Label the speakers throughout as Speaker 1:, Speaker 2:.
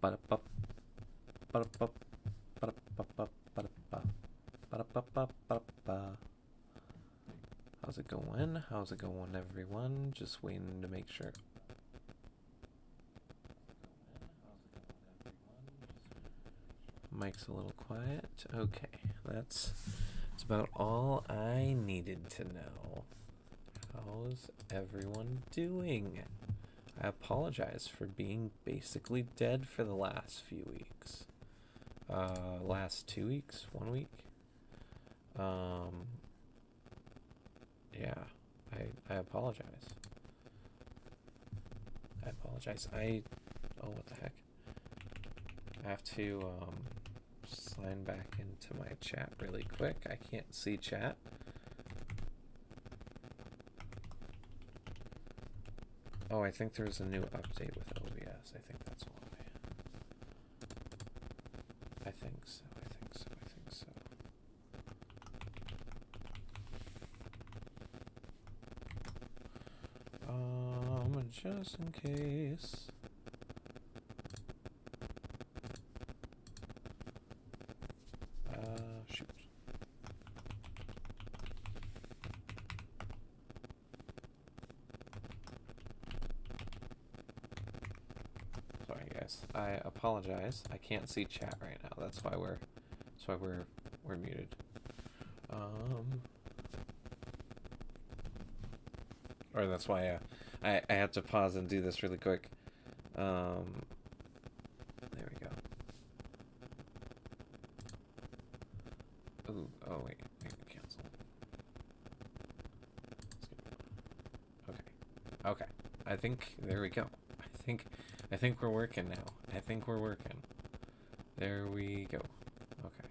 Speaker 1: Ba-da-ba, ba-da-ba, ba-da-ba-ba, ba-da-ba, ba-da-ba-ba, ba-da-ba. How's it going? How's it going, everyone? Just waiting to make sure. Mic's a little quiet. Okay, that's about all I needed to know. How's everyone doing? I apologize for being basically dead for the last few weeks. Last 2 weeks? 1 week? Yeah, I apologize. Oh, what the heck? I have to, sign back into my chat really quick. I can't see chat. Oh, I think there's a new update with OBS. I think that's why. I think so. Just in case. Shoot. Sorry, guys. I apologize. I can't see chat right now. That's why we're muted. Or that's why I had to pause and do this really quick. There we go. Ooh, oh wait, cancel. Okay. I think there we go. I think we're working now. I think we're working. There we go. Okay.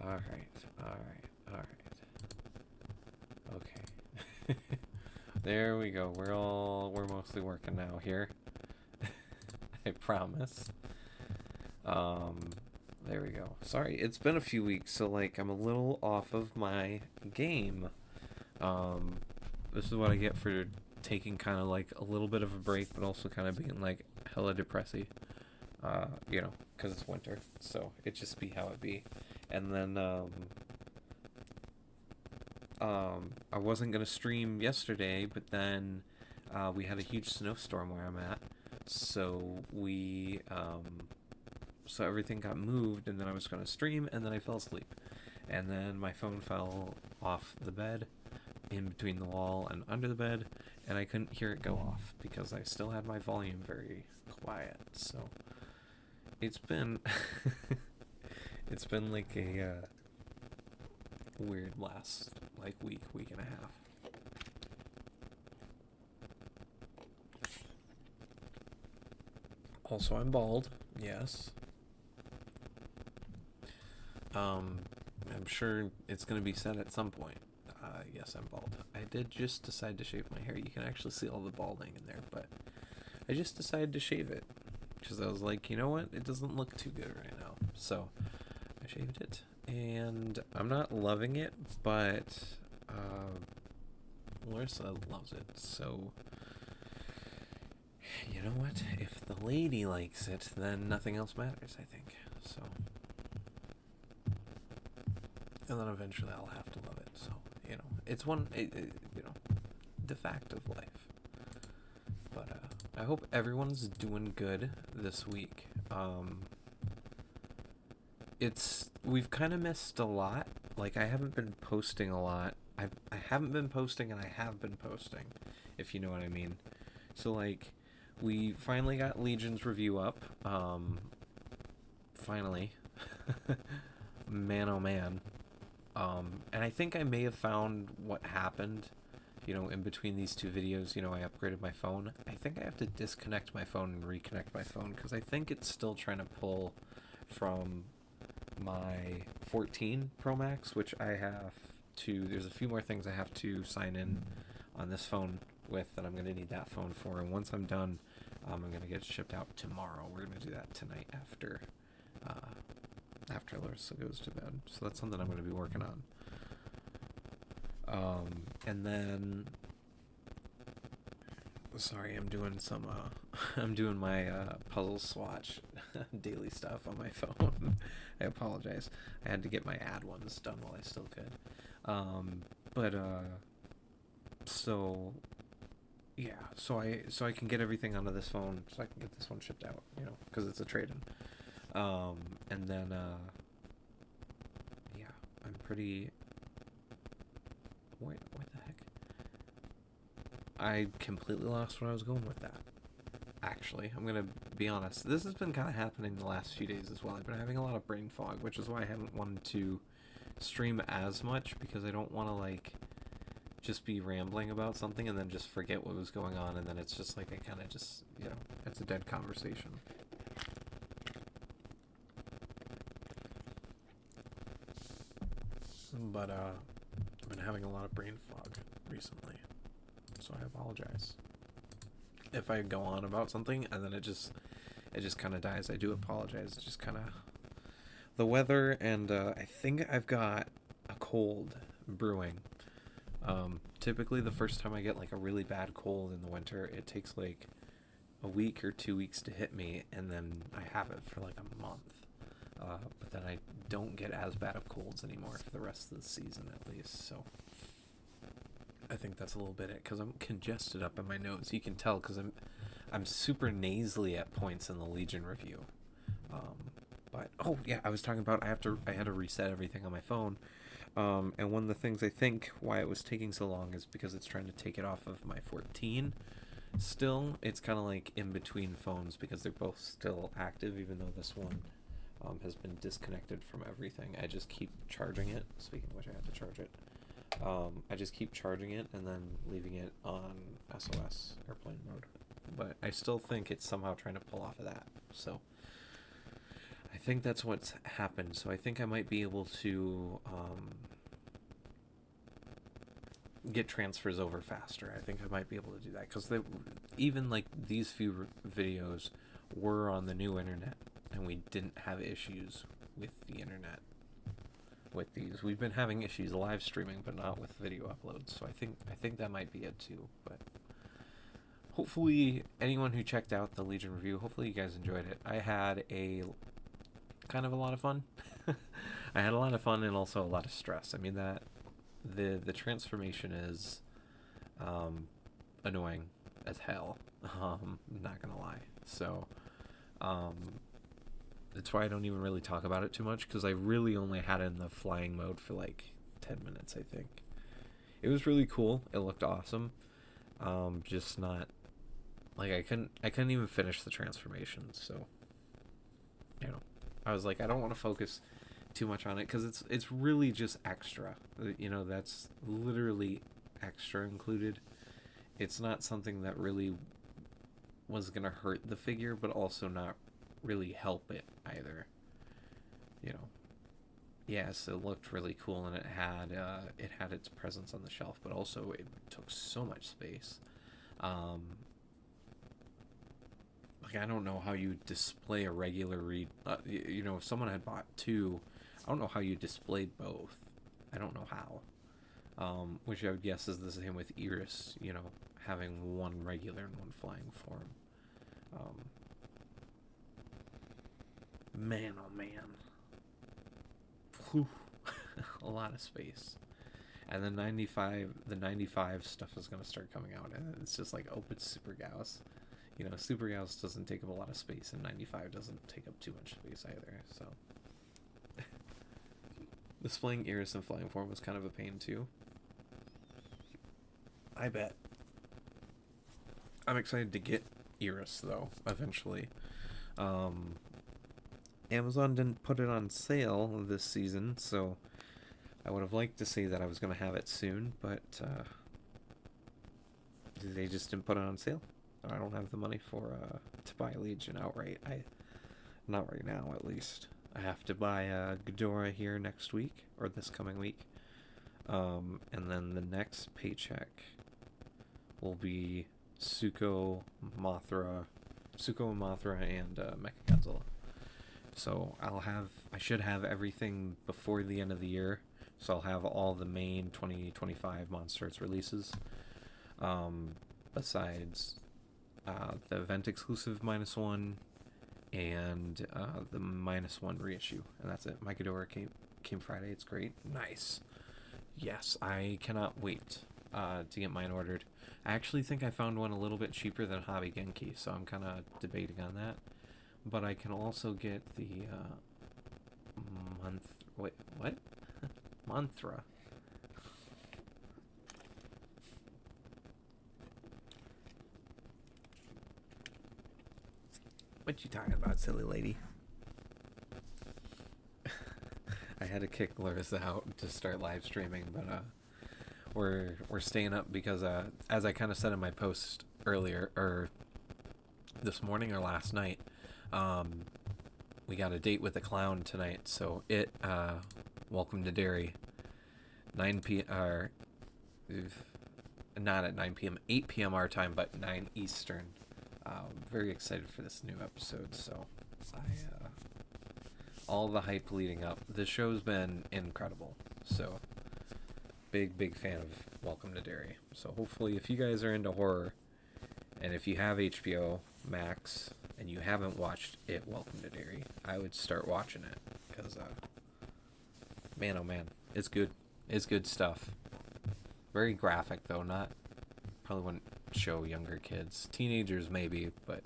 Speaker 1: All right. Okay. There we go. We're mostly working now here. I promise. There we go. Sorry, it's been a few weeks, so like I'm a little off of my game. This is what I get for taking kind of like a little bit of a break, but also kind of being like hella depressy. You know, because it's winter, so it just be how it be. And then I wasn't gonna stream yesterday, but then we had a huge snowstorm where I'm at, so so everything got moved, and then I was gonna stream, and then I fell asleep, and then my phone fell off the bed, in between the wall and under the bed, and I couldn't hear it go off because I still had my volume very quiet. So it's been it's been like a weird last like week and a half. Also, I'm bald. Yes. I'm sure it's gonna be said at some point. Yes, I'm bald. I did just decide to shave my hair. You can actually see all the balding in there, but I just decided to shave it because I was like, you know what? It doesn't look too good right now. So I shaved it, and I'm not loving it, but Larissa loves it. So you know what? If the lady likes it, then nothing else matters, I think. So, and then eventually I'll have to love it. So, you know, it's you know, the fact of life. But I hope everyone's doing good this week. We've kind of missed a lot. Like, I haven't been posting a lot. I haven't been posting, and I have been posting, if you know what I mean. So, like, we finally got Legion's review up. Finally. Man, oh man. And I think I may have found what happened, you know, in between these two videos. You know, I upgraded my phone. I think I have to disconnect my phone and reconnect my phone, because I think it's still trying to pull from my 14 Pro Max, which I have to, there's a few more things I have to sign in on this phone with that I'm going to need that phone for, and once I'm done, I'm going to get it shipped out tomorrow. We're going to do that tonight after Larissa goes to bed, so that's something I'm going to be working on. And then, sorry, I'm doing some I'm doing my puzzle swatch daily stuff on my phone. I apologize. I had to get my ad ones done while I still could. But so yeah, so I can get everything onto this phone, so I can get this one shipped out, because it's a trade-in. And then yeah, I'm pretty. Wait, what the heck? I completely lost where I was going with that. Actually, I'm gonna be honest. This has been kind of happening the last few days as well. I've been having a lot of brain fog, which is why I haven't wanted to stream as much, because I don't want to like just be rambling about something and then just forget what was going on, and then it's just like I kind of just, it's a dead conversation. But I've been having a lot of brain fog recently, so I apologize if I go on about something and then it just kind of dies. I do apologize. It's just kind of the weather, and I think I've got a cold brewing. Typically the first time I get like a really bad cold in the winter, it takes like a week or 2 weeks to hit me, and then I have it for like a month. But then I don't get as bad of colds anymore for the rest of the season, at least. So I think that's a little bit it, because I'm congested up in my nose. You can tell because I'm super nasally at points in the Legion review. But oh yeah, I was talking about I had to reset everything on my phone. And one of the things I think why it was taking so long is because it's trying to take it off of my 14. Still, it's kind of like in between phones because they're both still active, even though this one has been disconnected from everything. I just keep charging it. Speaking of which, I have to charge it. I just keep charging it and then leaving it on SOS, airplane mode. But I still think it's somehow trying to pull off of that. So I think that's what's happened. So I think I might be able to get transfers over faster. I think I might be able to do that, because even like these few videos were on the new internet, and we didn't have issues with the internet with these. We've been having issues live streaming, but not with video uploads. So I think that might be it too. But hopefully anyone who checked out the Legion review, hopefully you guys enjoyed it. I had a kind of a lot of fun. I had a lot of fun and also a lot of stress. I mean, that the transformation is annoying as hell. Not gonna lie. So that's why I don't even really talk about it too much, because I really only had it in the flying mode for like 10 minutes, I think. It was really cool. It looked awesome. Just not like I couldn't even finish the transformation. So I was like, I don't want to focus too much on it, because it's really just extra. That's literally extra included. It's not something that really was gonna hurt the figure, but also not really help it either. Yes, it looked really cool, and it had its presence on the shelf, but also it took so much space. Like, I don't know how you display a regular read. If someone had bought two, I don't know how you displayed both. I don't know how. Which I would guess is the same with Iris, having one regular and one flying form. Man, oh man. Whew. A lot of space. And the 95 stuff is going to start coming out, and it's just like, it's Super Gauss. Super Gauss doesn't take up a lot of space, and 95 doesn't take up too much space either, so. Displaying Iris in flying form was kind of a pain too. I bet. I'm excited to get Iris though, eventually. Amazon didn't put it on sale this season, so I would have liked to say that I was going to have it soon, but they just didn't put it on sale. I don't have the money to buy Legion outright. Not right now, at least. I have to buy Ghidorah here next week, or this coming week. And then the next paycheck will be Zuko, Mothra, and Mechagodzilla. So I should have everything before the end of the year. So I'll have all the main 2025 Monster Arts releases. Besides the event exclusive -1, and the -1 reissue, and that's it. My Ghidorah came Friday. It's great. Nice. Yes, I cannot wait to get mine ordered. I actually think I found one a little bit cheaper than Hobby Genki, so I'm kind of debating on that. But I can also get the what? Mantra. What you talking about, silly lady? I had to kick Larissa out to start live streaming, but we're staying up because as I kind of said in my post earlier, or this morning or last night, we got a date with the clown tonight. So welcome to Derry, 9 p.m. or not at 9 p.m. 8 p.m. our time, but 9 Eastern. Very excited for this new episode. So all the hype leading up. The show's been incredible. So big fan of Welcome to Derry. So hopefully, if you guys are into horror, and if you have HBO Max and you haven't watched it, Welcome to Derry, I would start watching it because man, oh man, it's good. It's good stuff. Very graphic though. Not probably wouldn't show younger kids, teenagers maybe, but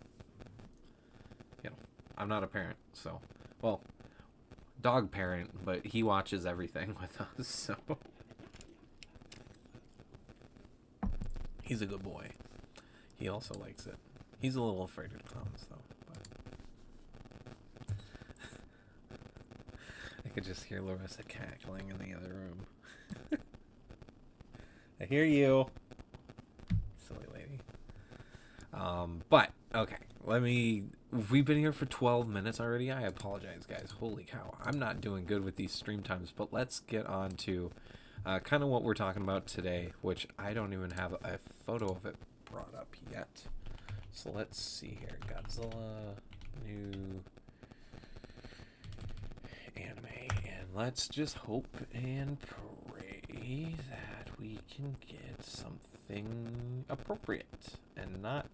Speaker 1: I'm not a parent, so dog parent, but he watches everything with us, so he's a good boy. He also likes it. He's a little afraid of clowns, though. But I could just hear Larissa cackling in the other room. I hear you, silly lady. But okay, we've been here for 12 minutes already. I apologize, guys. Holy cow, I'm not doing good with these stream times. But let's get on to kind of what we're talking about today, which I don't even have a photo of it brought up yet. So let's see here. Godzilla, new anime, and let's just hope and pray that we can get something appropriate and not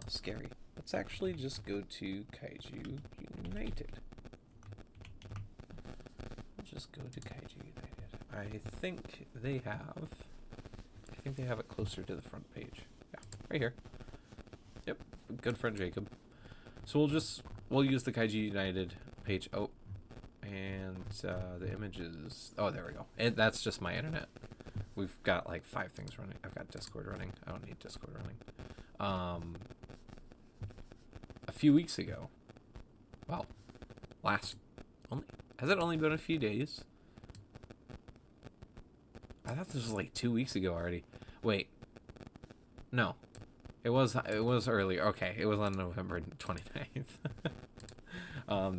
Speaker 1: scary. Let's actually just go to Kaiju United. Just go to Kaiju United. I think they have it closer to the front page. Yeah, right here. Yep, good friend Jacob. So we'll use the Kaiju United page. Oh, and the images. Oh, there we go. And that's just my internet. We've got like 5 things running. I've got Discord running. I don't need Discord running. A few weeks ago. Well, has it only been a few days? I thought this was like 2 weeks ago already. Wait. No. It was earlier. Okay, it was on November 29th.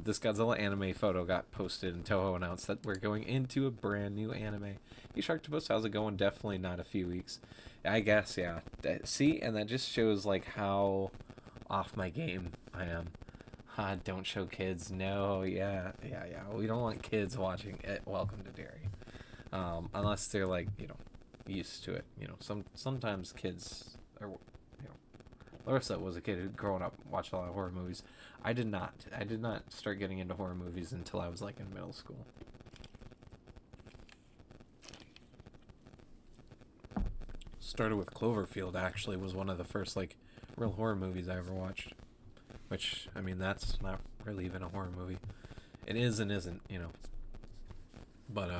Speaker 1: This Godzilla anime photo got posted, and Toho announced that we're going into a brand new anime. Hey, Sharktopus, how's it going? Definitely not a few weeks. I guess, yeah. See, and that just shows like how off my game I am. Don't show kids. No, yeah. We don't want kids watching it. Welcome to Derry. Unless they're like, used to it. Sometimes kids are, Larissa was a kid who'd grown up watched a lot of horror movies. I did not start getting into horror movies until I was like in middle school. Started with Cloverfield, actually, was one of the first like real horror movies I ever watched. Which, I mean, that's not really even a horror movie. It is and isn't, But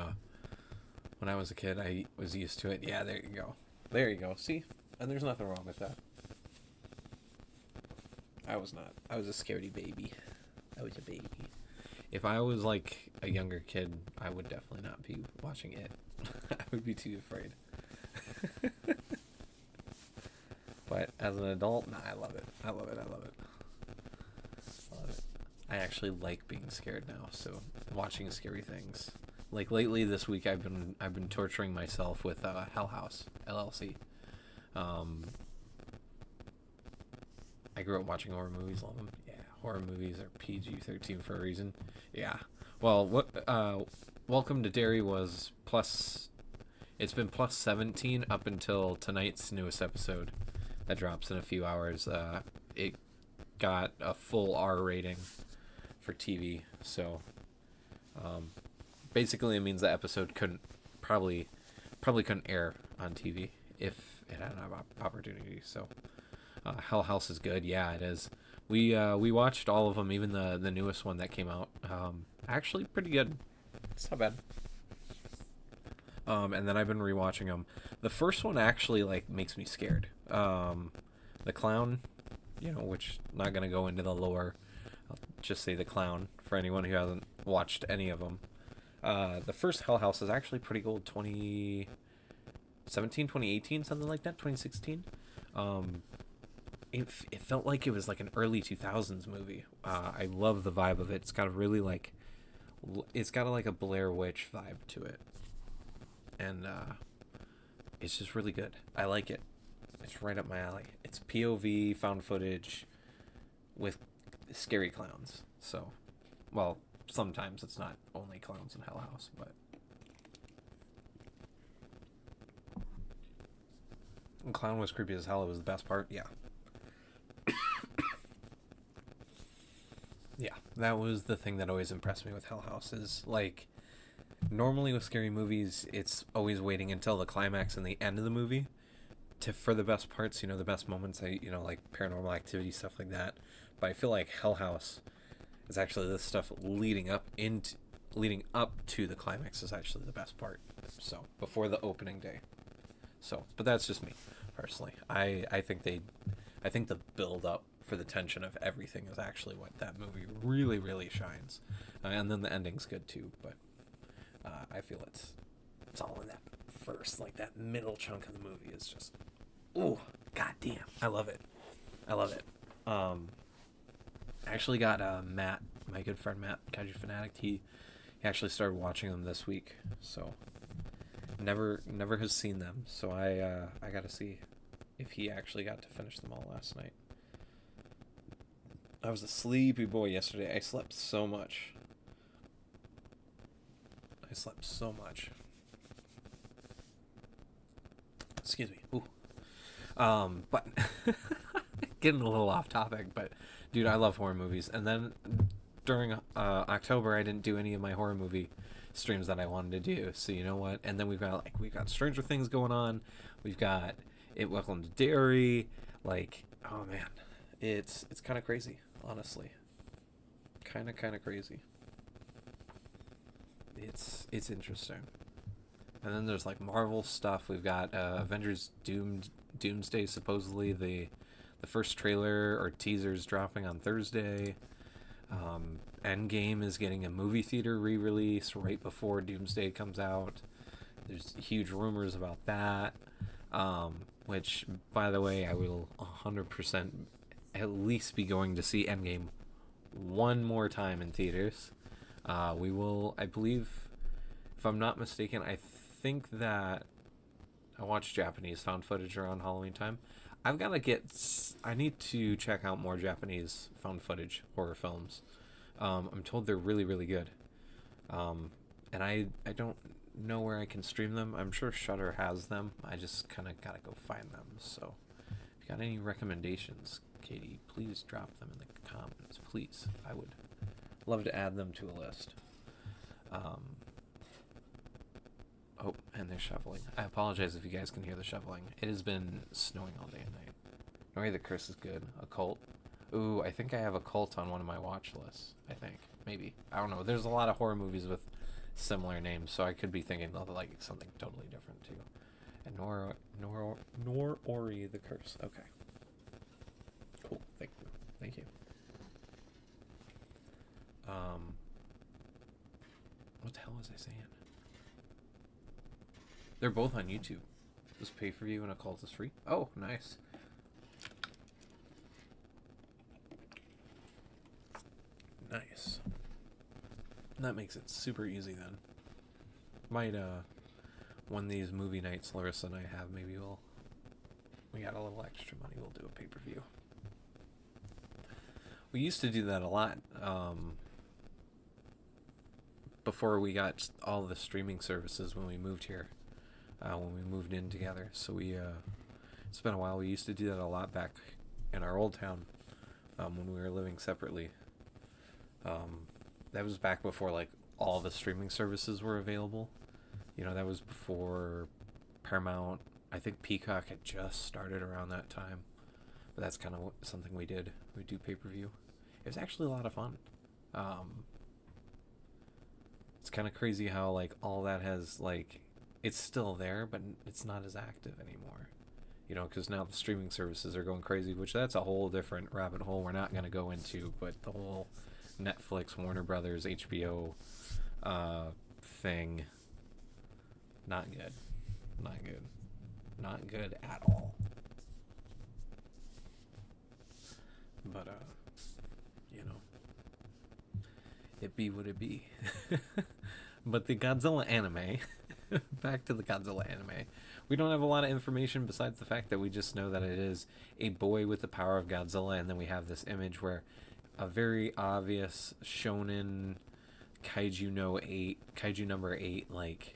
Speaker 1: when I was a kid, I was used to it. Yeah, there you go. There you go. See? And there's nothing wrong with that. I was not. I was a scaredy baby. I was a baby. If I was like a younger kid, I would definitely not be watching it. I would be too afraid. But as an adult, I love it. I love it. I actually like being scared now, so watching scary things. Like lately this week I've been torturing myself with Hell House LLC. I grew up watching horror movies, love them. Yeah, horror movies are PG-13 for a reason. Yeah. Well, Welcome to Derry was plus It's been plus 17 up until tonight's newest episode that drops in a few hours. It got a full R rating for TV, so basically it means the episode probably couldn't air on TV if it had an opportunity. So Hell House is good. Yeah, it is. We watched all of them, even the newest one that came out. Actually, pretty good. It's not bad. And then I've been rewatching them. The first one actually like makes me scared. The clown, which not gonna go into the lore. I'll just say the clown for anyone who hasn't watched any of them. The first Hell House is actually pretty old, 2017, 2018, something like that, 2016. It felt like it was like an early 2000s movie. I love the vibe of it. It's got a really like, it's got like a Blair Witch vibe to it. And it's just really good. I like it. It's right up my alley. It's POV, found footage, with scary clowns. So, well, sometimes it's not only clowns in Hell House, but... The clown was creepy as hell. It was the best part. Yeah. Yeah, that was the thing that always impressed me with Hell House is, like... Normally with scary movies, it's always waiting until the climax and the end of the movie for the best parts, the best moments, like Paranormal Activity, stuff like that. But I feel like Hell House is actually the stuff leading up to the climax is actually the best part. So, before the opening day. So, but that's just me, personally. I think the build up for the tension of everything is actually what that movie really, really shines. And then the ending's good too, but I feel it's all in that first, like that middle chunk of the movie is just, ooh, goddamn, I love it. I actually got Matt, my good friend Matt, Kaiju Fanatic. He actually started watching them this week, so never has seen them. So I got to see if he actually got to finish them all last night. I was a sleepy boy yesterday. I slept so much. Excuse me. Ooh. But getting a little off topic, but dude, I love horror movies. And then during October, I didn't do any of my horror movie streams that I wanted to do. So you know what? And then we've got Stranger Things going on. We've got It Welcome to Derry. Like, oh man, it's kind of crazy, honestly. Kind of crazy. It's interesting. And then there's like Marvel stuff. We've got Avengers Doomsday, supposedly the first trailer or teasers dropping on Thursday. Endgame is getting a movie theater re-release right before Doomsday comes out. There's huge rumors about that. Which, by the way, I will 100% at least be going to see Endgame one more time in theaters. We will, I believe, if I'm not mistaken, I think that I watched Japanese found footage around Halloween time. I need to check out more Japanese found footage horror films. I'm told they're really, really good. And I don't know where I can stream them. I'm sure Shudder has them. I just kind of gotta go find them. So if you got any recommendations, Katie, please drop them in the comments. Please. I would love to add them to a list. Oh, and they're shoveling. I apologize if you guys can hear the shoveling. It has been snowing all day and night. Nori the Curse is good. Occult. Ooh, I think I have Occult on one of my watch lists. I think. Maybe. I don't know. There's a lot of horror movies with similar names, so I could be thinking of like something totally different too. And Nori the Curse. Okay. Cool. Thank you. What the hell was I saying? They're both on YouTube. This pay-per-view and Occult is free. Oh, nice. Nice. That makes it super easy then. Might, one of these movie nights Larissa and I have, maybe we got a little extra money, we'll do a pay-per-view. We used to do that a lot, before we got all the streaming services when we moved here. when we moved in together. So it's been a while. We used to do that a lot back in our old town when we were living separately. That was back before like all the streaming services were available. That was before Paramount. I think Peacock had just started around that time. But that's kind of something we did. We do pay-per-view. It was actually a lot of fun. It's kind of crazy how like all that has like it's still there, but it's not as active anymore. Because now the streaming services are going crazy, which that's a whole different rabbit hole we're not going to go into. But the whole Netflix, Warner Brothers, HBO thing, not good, not good, not good at all. But it be what it be. But the Godzilla anime, back to the Godzilla anime. We don't have a lot of information besides the fact that we just know that it is a boy with the power of Godzilla, and then we have this image where a very obvious shonen kaiju number 8 like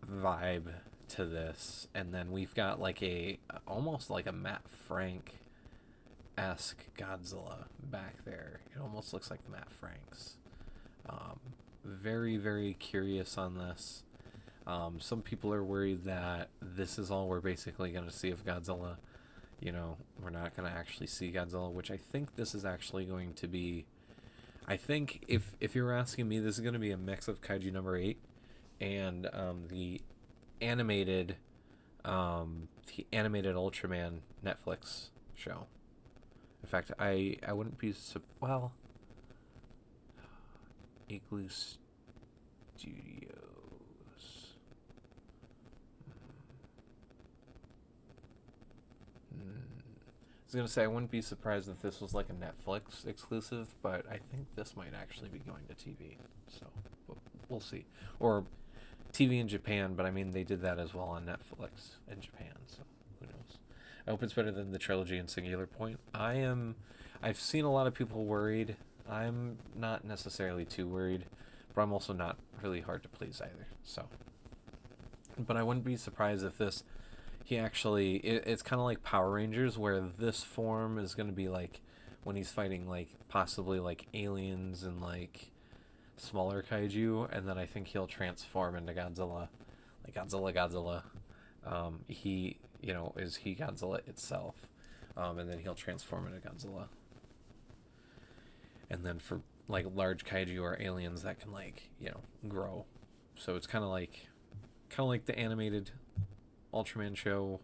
Speaker 1: vibe to this, and then we've got like almost like a Matt Frank-esque Godzilla back there. It almost looks like Matt Frank's. Very, very curious on this. Some people are worried that this is all we're basically going to see of Godzilla. We're not going to actually see Godzilla, which I think this is actually going to be. I think if you're asking me, this is going to be a mix of Kaiju number 8 and the animated Ultraman Netflix show. In fact, I wouldn't be Igloo Studios. I was gonna say I wouldn't be surprised if this was like a Netflix exclusive, but I think this might actually be going to TV. So we'll see. Or TV in Japan, but I mean they did that as well on Netflix in Japan. So who knows? I hope it's better than the trilogy in Singular Point. I've seen a lot of people worried. I'm not necessarily too worried, but I'm also not really hard to please either. So, but I wouldn't be surprised if this, it's kind of like Power Rangers, where this form is going to be like when he's fighting like possibly like aliens and like smaller kaiju, and then I think he'll transform into Godzilla, like Godzilla. Is he Godzilla itself, and then he'll transform into Godzilla. And then for like large kaiju or aliens that can like grow, so it's kind of like the animated Ultraman show,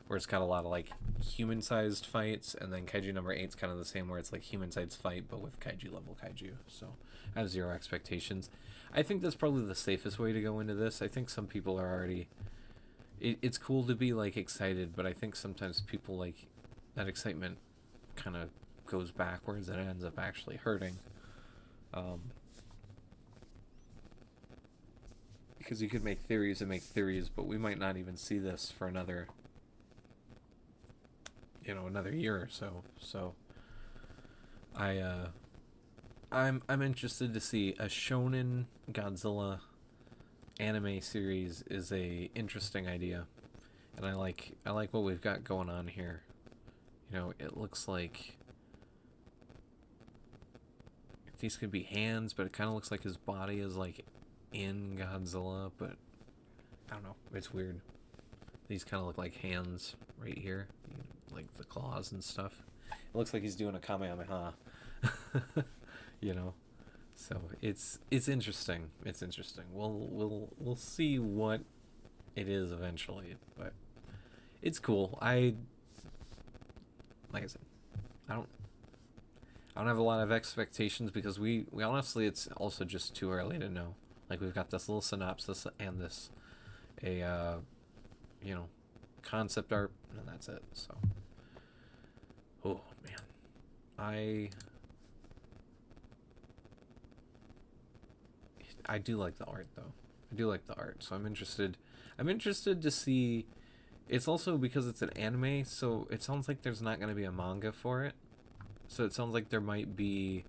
Speaker 1: where it's got a lot of like human-sized fights, and then Kaiju number 8's kind of the same, where it's like human-sized fight but with kaiju level kaiju. So I have zero expectations. I think that's probably the safest way to go into this. I think some people are already. It's cool to be like excited, but I think sometimes people like that excitement kind of goes backwards and it ends up actually hurting. Because you could make theories and make theories, but we might not even see this for another year or so. So I'm interested to see a shonen Godzilla anime series. Is a interesting idea, and I like what we've got going on here. It looks like these could be hands, but it kind of looks like his body is like in Godzilla, but I don't know, it's weird. These kind of look like hands right here, like the claws and stuff. It looks like he's doing a Kamehameha. So it's interesting. It's interesting. We'll see what it is eventually, but it's cool. Like I said, I don't have a lot of expectations, because we honestly, it's also just too early to know. Like, we've got this little synopsis and this concept art, and that's it. So, oh man, I do like the art though. I do like the art, so I'm interested to see. It's also because it's an anime, so it sounds like there's not going to be a manga for it. So it sounds like there might be,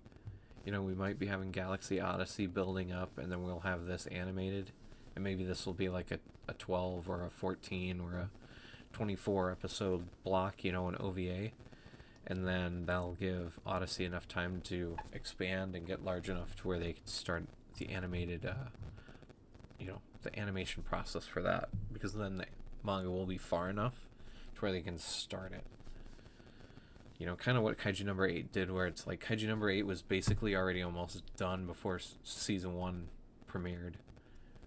Speaker 1: we might be having Galaxy Odyssey building up, and then we'll have this animated. and maybe this will be like a 12 or a 14 or a 24 episode block, you know, an OVA, and then that'll give Odyssey enough time to expand and get large enough to where they can start the animated, the animation process for that, because then the manga will be far enough to where they can start it. You know, kind of what Kaiju number 8 did, where it's like Kaiju number 8 was basically already almost done before season 1 premiered.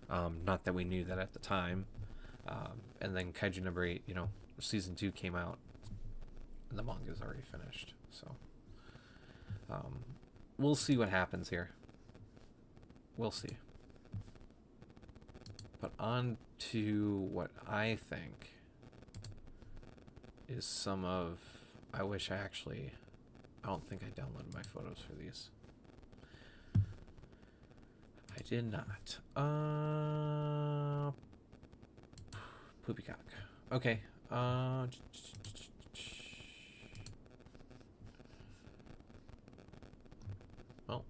Speaker 1: Not that we knew that at the time. And then Kaiju number 8, you know, season 2 came out, and the manga is already finished. So, we'll see what happens here. We'll see. But on to what I think is some of... I don't think I downloaded my photos for these. I did not. Poopycock. Okay. Well,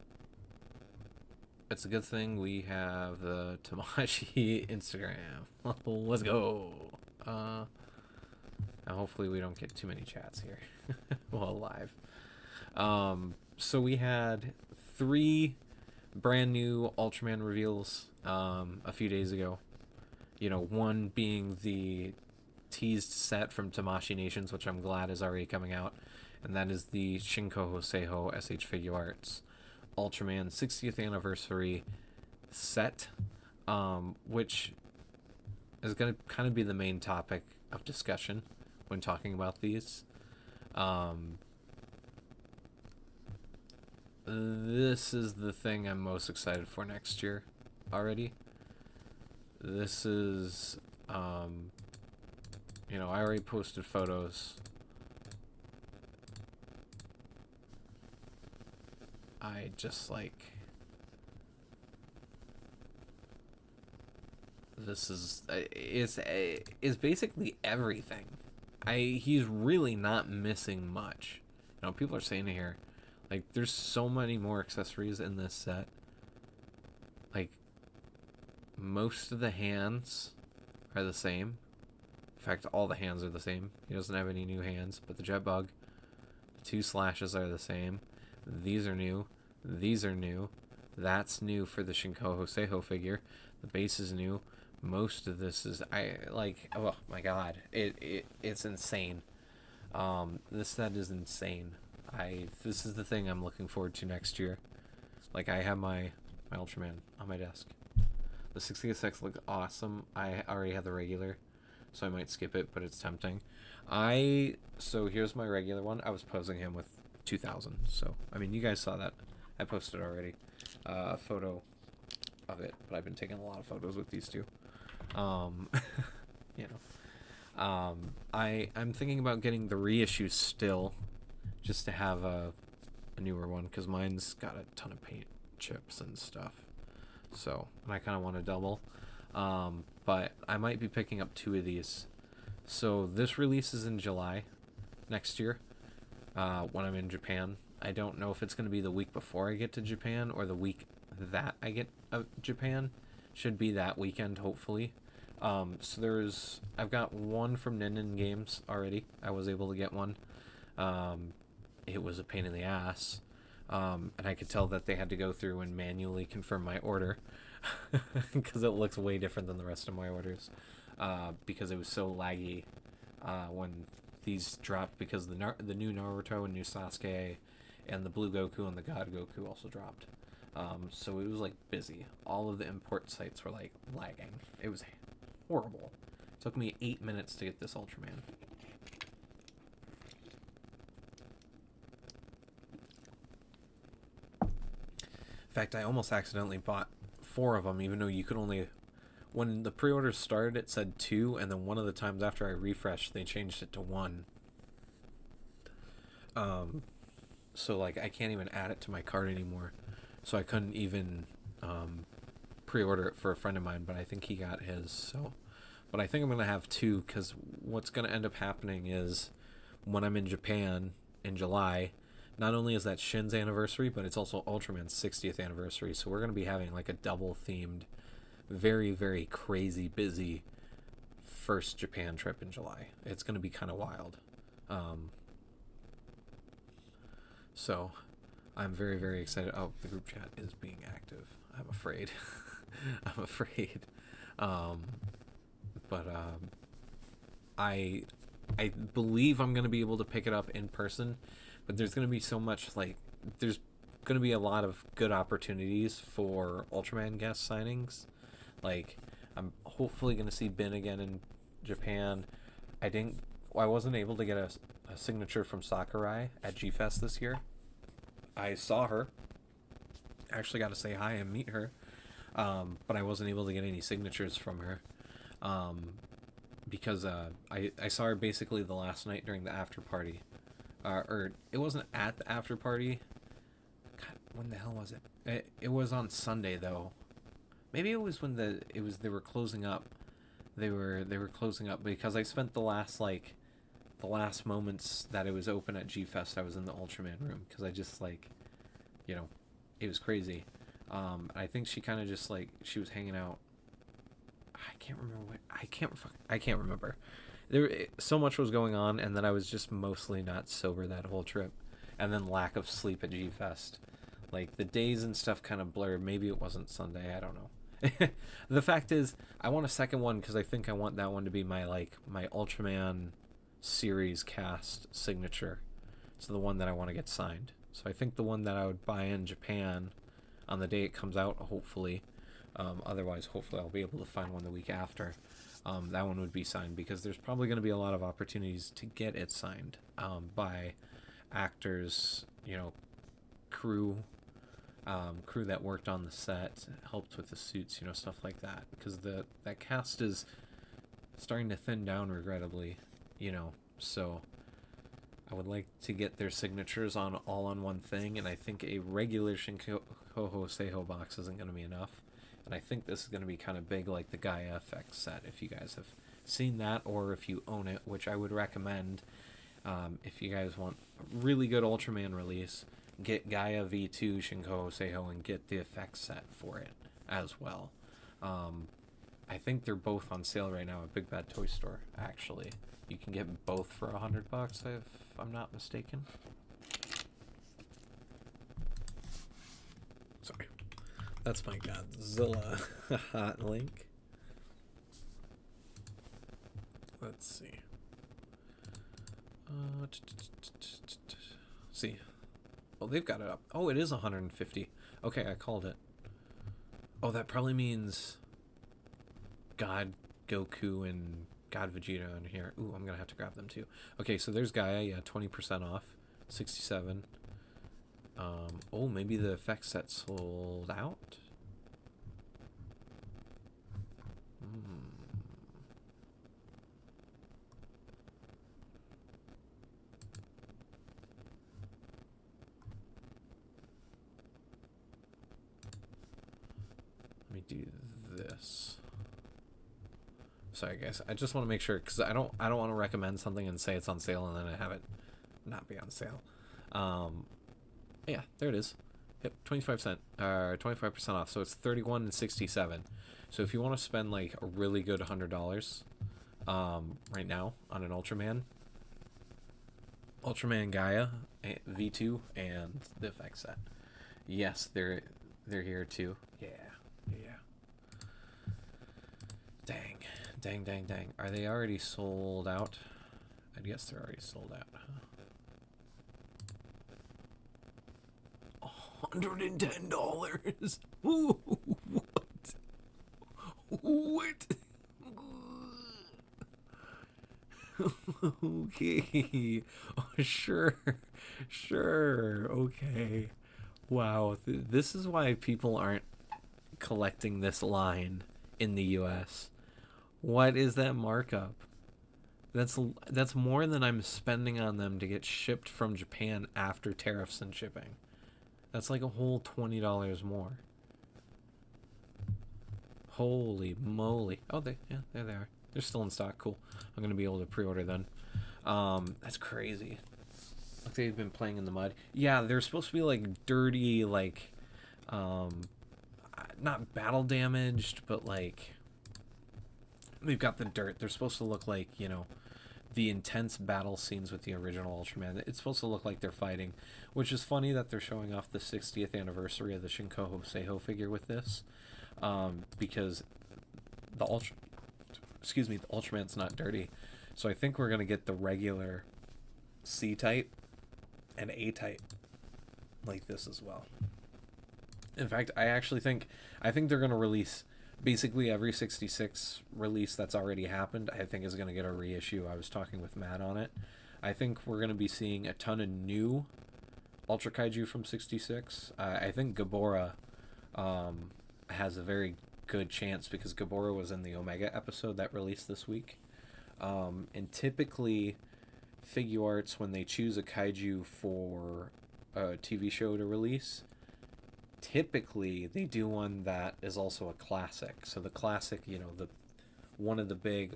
Speaker 1: it's a good thing we have the Tamashi Instagram. Let's go. Now hopefully we don't get too many chats here while live. So we had 3 brand new Ultraman reveals a few days ago. You know, one being the teased set from Tamashii Nations, which I'm glad is already coming out, and that is the Shinko Hoseiho SH Figuarts Ultraman 60th anniversary set, which is going to kind of be the main topic of discussion when talking about these. This is the thing I'm most excited for next year already. This is, you know, I already posted photos. I just like... This is basically everything. He's really not missing much. You know, people are saying here, like, there's so many more accessories in this set. Like, most of the hands are the same. In fact, all the hands are the same. He doesn't have any new hands, but the jet bug, the 2 slashes are the same. These are new. These are new. That's new for the Shinko Hoseiho figure. The base is new. Most of this is, oh my god, it's insane. This set is insane. This is the thing I'm looking forward to next year. Like, I have my Ultraman on my desk. The 60SX looks awesome. I already have the regular, so I might skip it, but it's tempting. So here's my regular one. I was posing him with 2000, so, I mean, you guys saw that. I posted already a photo of it, but I've been taking a lot of photos with these two. You know, I'm thinking about getting the reissue still, just to have a newer one, because mine's got a ton of paint chips and stuff. So, and I kind of want to double. But I might be picking up 2 of these. So this releases in July next year, when I'm in Japan. I don't know if it's going to be the week before I get to Japan or the week that I get to Japan. Should be that weekend, hopefully. So I've got one from Nin Games already. I was able to get one. It was a pain in the ass. And I could tell that they had to go through and manually confirm my order because it looks way different than the rest of my orders, because it was so laggy when these dropped, because the new Naruto and new Sasuke and the Blue Goku and the God Goku also dropped. So it was like busy. All of the import sites were like lagging. It was horrible. It took me 8 minutes to get this Ultraman. In fact, I almost accidentally bought 4 of them, even though you could only... When the pre-order started, it said 2, and then one of the times after I refreshed, they changed it to 1. So, like, I can't even add it to my cart anymore. So I couldn't even pre-order it for a friend of mine, but I think he got his, so... But I think I'm going to have 2, because what's going to end up happening is, when I'm in Japan in July... Not only is that Shin's anniversary, but it's also Ultraman's 60th anniversary, so we're going to be having like a double-themed very, very crazy busy first Japan trip in July. It's going to be kind of wild. So I'm very, very excited. Oh, the group chat is being active. I'm afraid. I'm afraid. But I believe I'm going to be able to pick it up in person, but there's going to be so much, like, there's going to be a lot of good opportunities for Ultraman guest signings. Like, I'm hopefully going to see Bin again in Japan. I wasn't able to get a signature from Sakurai at G-Fest this year. I saw her. Actually got to say hi and meet her. But I wasn't able to get any signatures from her. Because I saw her basically the last night during the after party. Or it wasn't at the after party. God, when the hell was it? It was on Sunday though. Maybe it was when they were closing up. They were closing up because I spent the last moments that it was open at G-Fest, I was in the Ultraman room because I just, like, you know, it was crazy. I think she kind of just, like, she was hanging out. I can't remember. So much was going on, and then I was just mostly not sober that whole trip, and then lack of sleep at G-Fest. Like, the days and stuff kind of blurred. Maybe it wasn't Sunday. I don't know. The fact is, I want a second one because I think I want that one to be my Ultraman series cast signature. It's the one that I want to get signed. So I think the one that I would buy in Japan on the day it comes out, hopefully. Otherwise, hopefully I'll be able to find one the week after. That one would be signed because there's probably going to be a lot of opportunities to get it signed by actors, crew that worked on the set, helped with the suits, stuff like that. Because that cast is starting to thin down, regrettably, so I would like to get their signatures all on one thing, and I think a regular Shinkoho Seiho box isn't going to be enough. And I think this is going to be kind of big, like the Gaia FX set, if you guys have seen that, or if you own it, which I would recommend. If you guys want a really good Ultraman release, get Gaia V2 Shinkoho Seiho and get the FX set for it as well. I think they're both on sale right now at Big Bad Toy Store, actually. You can get both for $100 if I'm not mistaken. Sorry. That's my Godzilla hot link. Let's see. See. Oh, they've got it up. Oh, it is 150. Okay, I called it. Oh, that probably means God Goku and God Vegeta in here. Ooh, I'm gonna have to grab them too. Okay, so there's Gaia. Yeah, 20% off. 67. Oh, maybe the effects set sold out. Let me do this. Sorry, guys. I just want to make sure because I don't want to recommend something and say it's on sale and then I have it not be on sale. Yeah, there it is. Yep, 25% off. So it's 31 and 67. So if you want to spend like a really good $100 right now on an Ultraman Gaia V2 and the FX set. Yes, they're here too. Yeah. Dang. Are they already sold out? I guess they're already sold out. $110. Ooh, what? Okay. Oh, sure. Okay. Wow. This is why people aren't collecting this line in the US. What is that markup? That's more than I'm spending on them to get shipped from Japan after tariffs and shipping. That's like a whole $20 more. Holy moly. Oh, there they are. They're still in stock. Cool. I'm going to be able to pre-order then. That's crazy. Like they've been playing in the mud. Yeah, they're supposed to be like dirty, like, not battle damaged, but like they've got the dirt. They're supposed to look like, you know, the intense battle scenes with the original Ultraman. It's supposed to look like they're fighting, which is funny that they're showing off the 60th anniversary of the Shinkoho Seiho figure with this, because the the Ultraman's not dirty. So I think we're gonna get the regular C type and A type like this as well. In fact, I think they're gonna release basically every 66 release that's already happened. I think is gonna get a reissue. I was talking with Matt on it. I think we're gonna be seeing a ton of new Ultra Kaiju from 66. I think Gabora has a very good chance because Gabora was in the Omega episode that released this week. And typically, Figuarts, when they choose a kaiju for a TV show to release, typically they do one that is also a classic. So the classic, you know, the one of the big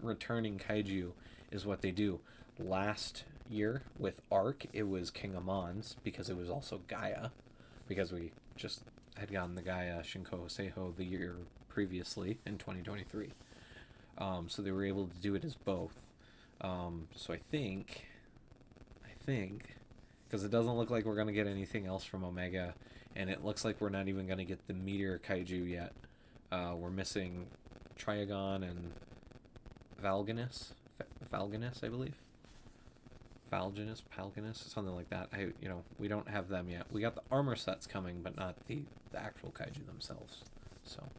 Speaker 1: returning kaiju is what they do. Last year with Arc, it was King Amon's because it was also Gaia, because we just had gotten the Gaia Shinko Seiho the year previously in 2023. So they were able to do it as both. So I think, because it doesn't look like we're going to get anything else from Omega, and it looks like we're not even going to get the Meteor Kaiju yet. We're missing Triagon and Valganus, I believe. Palganus, something like that. We don't have them yet. We got the armor sets coming, but not the actual kaiju themselves. So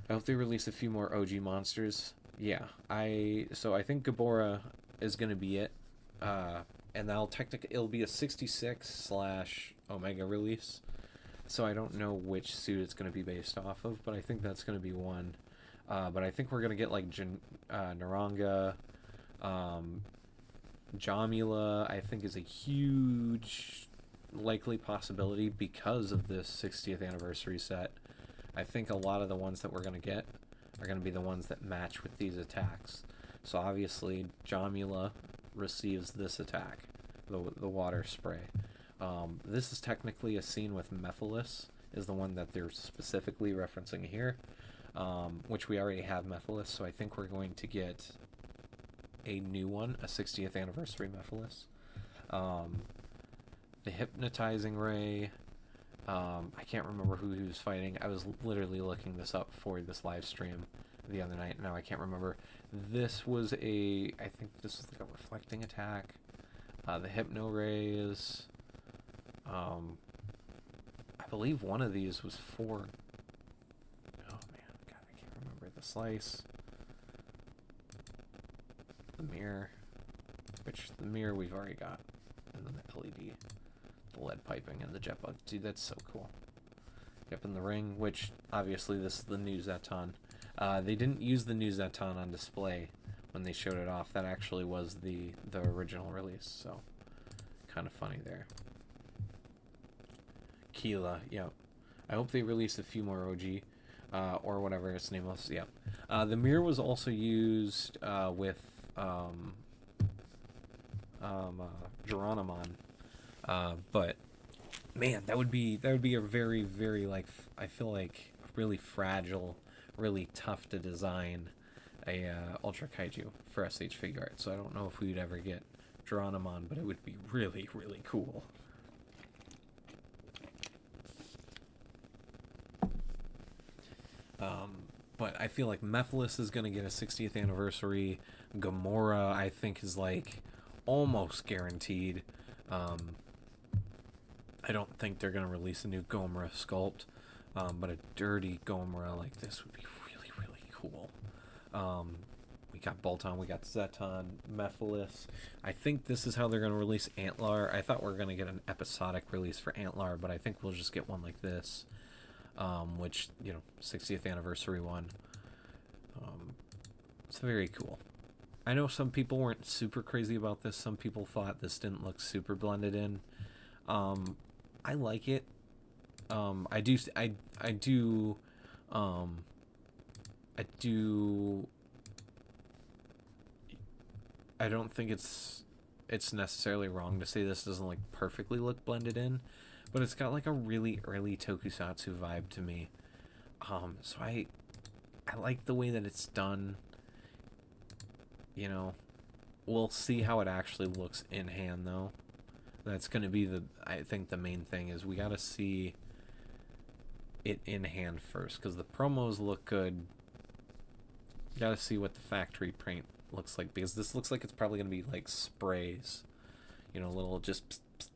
Speaker 1: I hope they release a few more OG monsters. Yeah, I think Gabora is gonna be it, and it'll be a 66 / Omega release. So I don't know which suit it's gonna be based off of, but I think that's gonna be one. But I think we're gonna get like Naranga. Jamila, I think, is a huge likely possibility because of this 60th anniversary set. I think a lot of the ones that we're going to get are going to be the ones that match with these attacks. So obviously, Jamila receives this attack, the water spray. This is technically a scene with Mephiles, is the one that they're specifically referencing here, which we already have Mephiles, so I think we're going to get a new one, a 60th anniversary Mephiles. The hypnotizing ray. I can't remember who he was fighting. I was literally looking this up for this live stream the other night. Now I can't remember. I think this was like a reflecting attack. The hypno rays. I believe one of these was for. Oh man, God, I can't remember the slice. The mirror, which the mirror we've already got, and then the LED, the lead piping, and the jet bug. Dude, that's so cool. Yep, and the ring, which obviously this is the new Zeton. They didn't use the new Zeton on display when they showed it off. That actually was the original release, so kind of funny there. Keela, yep. I hope they release a few more OG, or whatever its name was. Yep. The mirror was also used with Geronimon, but man, that would be a very, very, like, I feel like really fragile, really tough to design a Ultra Kaiju for SH Figuarts. So I don't know if we'd ever get Geronimon, but it would be really, really cool. But I feel like Mephiles is going to get a 60th anniversary. Gamora, I think, is like almost guaranteed. I don't think they're going to release a new Gamora sculpt, but a dirty Gamora like this would be really, really cool. We got Bolton, we got Zeton, Mephiles. I think this is how they're going to release Antlar. I thought we were going to get an episodic release for Antlar, but I think we'll just get one like this. Which, 60th anniversary one. It's very cool. I know some people weren't super crazy about this. Some people thought this didn't look super blended in. I like it. I don't think it's necessarily wrong to say this doesn't like perfectly look blended in, but it's got like a really early tokusatsu vibe to me. So I like the way that it's done. You know, we'll see how it actually looks in hand though. That's going to be I think the main thing is we got to see it in hand first, because the promos look good. Got to see what the factory print looks like, because this looks like it's probably going to be like sprays, you know, little just pss, pss,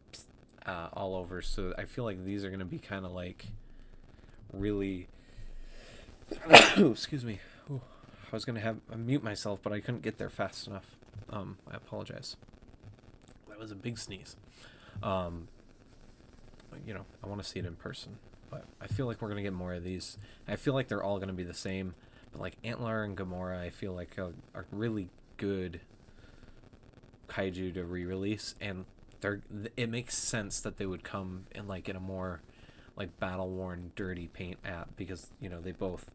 Speaker 1: pss, all over. So I feel like these are going to be kind of like really excuse me. Ooh, I was going to have mute myself, but I couldn't get there fast enough. I apologize. That was a big sneeze. You know, I want to see it in person, but I feel like we're going to get more of these. I feel like they're all going to be the same, but like Antler and Gamora, I feel like are really good kaiju to re-release, and it makes sense that they would come in like in a more like battle-worn, dirty paint app, because, you know, they both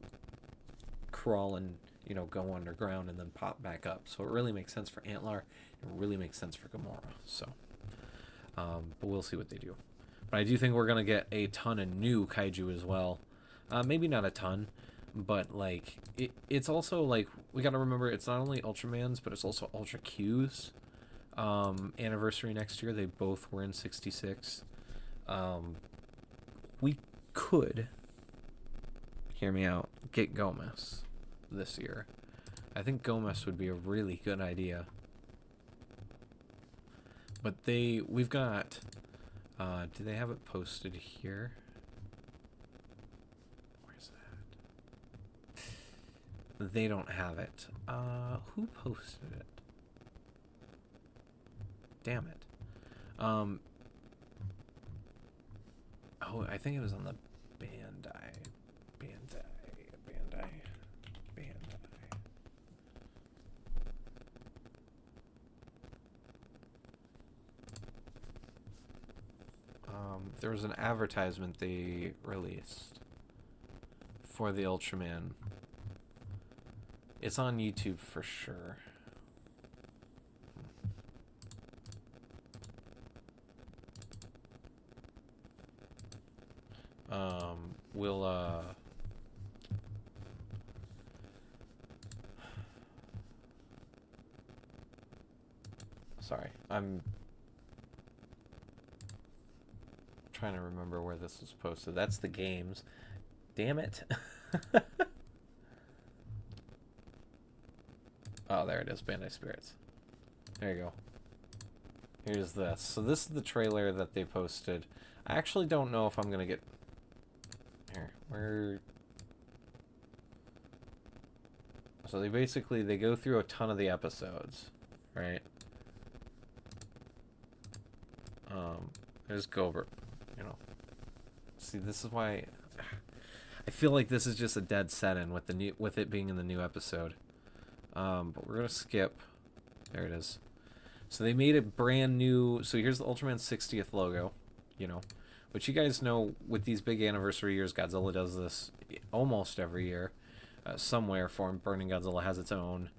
Speaker 1: crawl and, you know, go underground and then pop back up. So it really makes sense for Antler. It really makes sense for Gamora. So, but we'll see what they do. But I do think we're gonna get a ton of new kaiju as well. Maybe not a ton, but like it's also like we gotta remember it's not only Ultramans, but it's also Ultra Q's anniversary next year. They both were in '66. We could, hear me out, get Gomez this year. I think Gomez would be a really good idea. But we've got, do they have it posted here? Where's that? They don't have it. Who posted it? Damn it. Oh, I think it was on the Bandai. There was an advertisement they released for the Ultraman. It's on YouTube for sure. We'll sorry, I'm trying to remember where this was posted. That's the games. Damn it. Oh, there it is. Bandai Spirits. There you go. Here's this. So this is the trailer that they posted. I actually don't know if I'm going to get... Here. Where... So they go through a ton of the episodes, right? There's Gobert. You know, see, this is why I feel like this is just a dead set-in with it being in the new episode. But we're gonna skip. There it is. So they made a brand new. So here's the Ultraman 60th logo. You know, but you guys know with these big anniversary years, Godzilla does this almost every year. Somewhere Burning Godzilla has its own.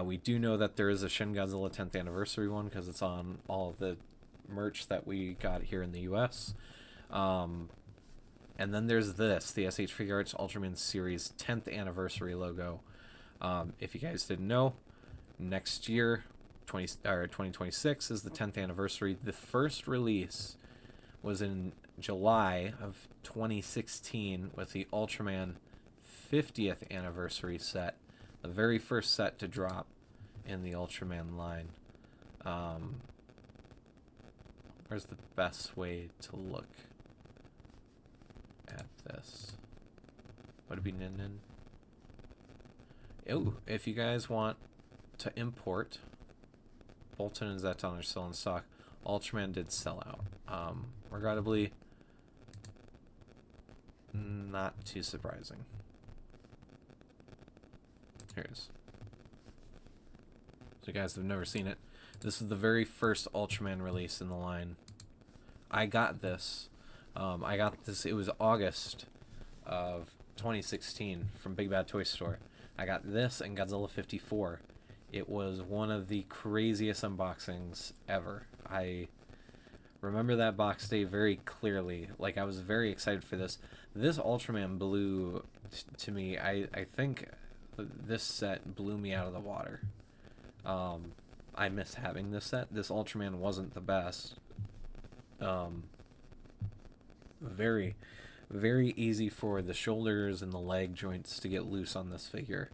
Speaker 1: We do know that there is a Shin Godzilla 10th anniversary one, because it's on all of the merch that we got here in the US. And then there's this, the SH Figuarts Ultraman Series 10th anniversary logo. If you guys didn't know, next year, 2026 is the 10th anniversary. The first release was in July of 2016 with the Ultraman 50th anniversary set, the very first set to drop in the Ultraman line. Where's the best way to look at this? Would it be Nin? Oh, if you guys want to import, Bolton and Zeton are still in stock. Ultraman did sell out. Regrettably, not too surprising. Here it is. So you guys have never seen it. This is the very first Ultraman release in the line. I got this. It was August of 2016 from Big Bad Toy Store. I got this and Godzilla 54. It was one of the craziest unboxings ever. I Remember that box day very clearly. Like, I was very excited for this. This Ultraman blew to me. I think this set blew me out of the water. I miss having this set. This Ultraman wasn't the best. Very, very easy for the shoulders and the leg joints to get loose on this figure.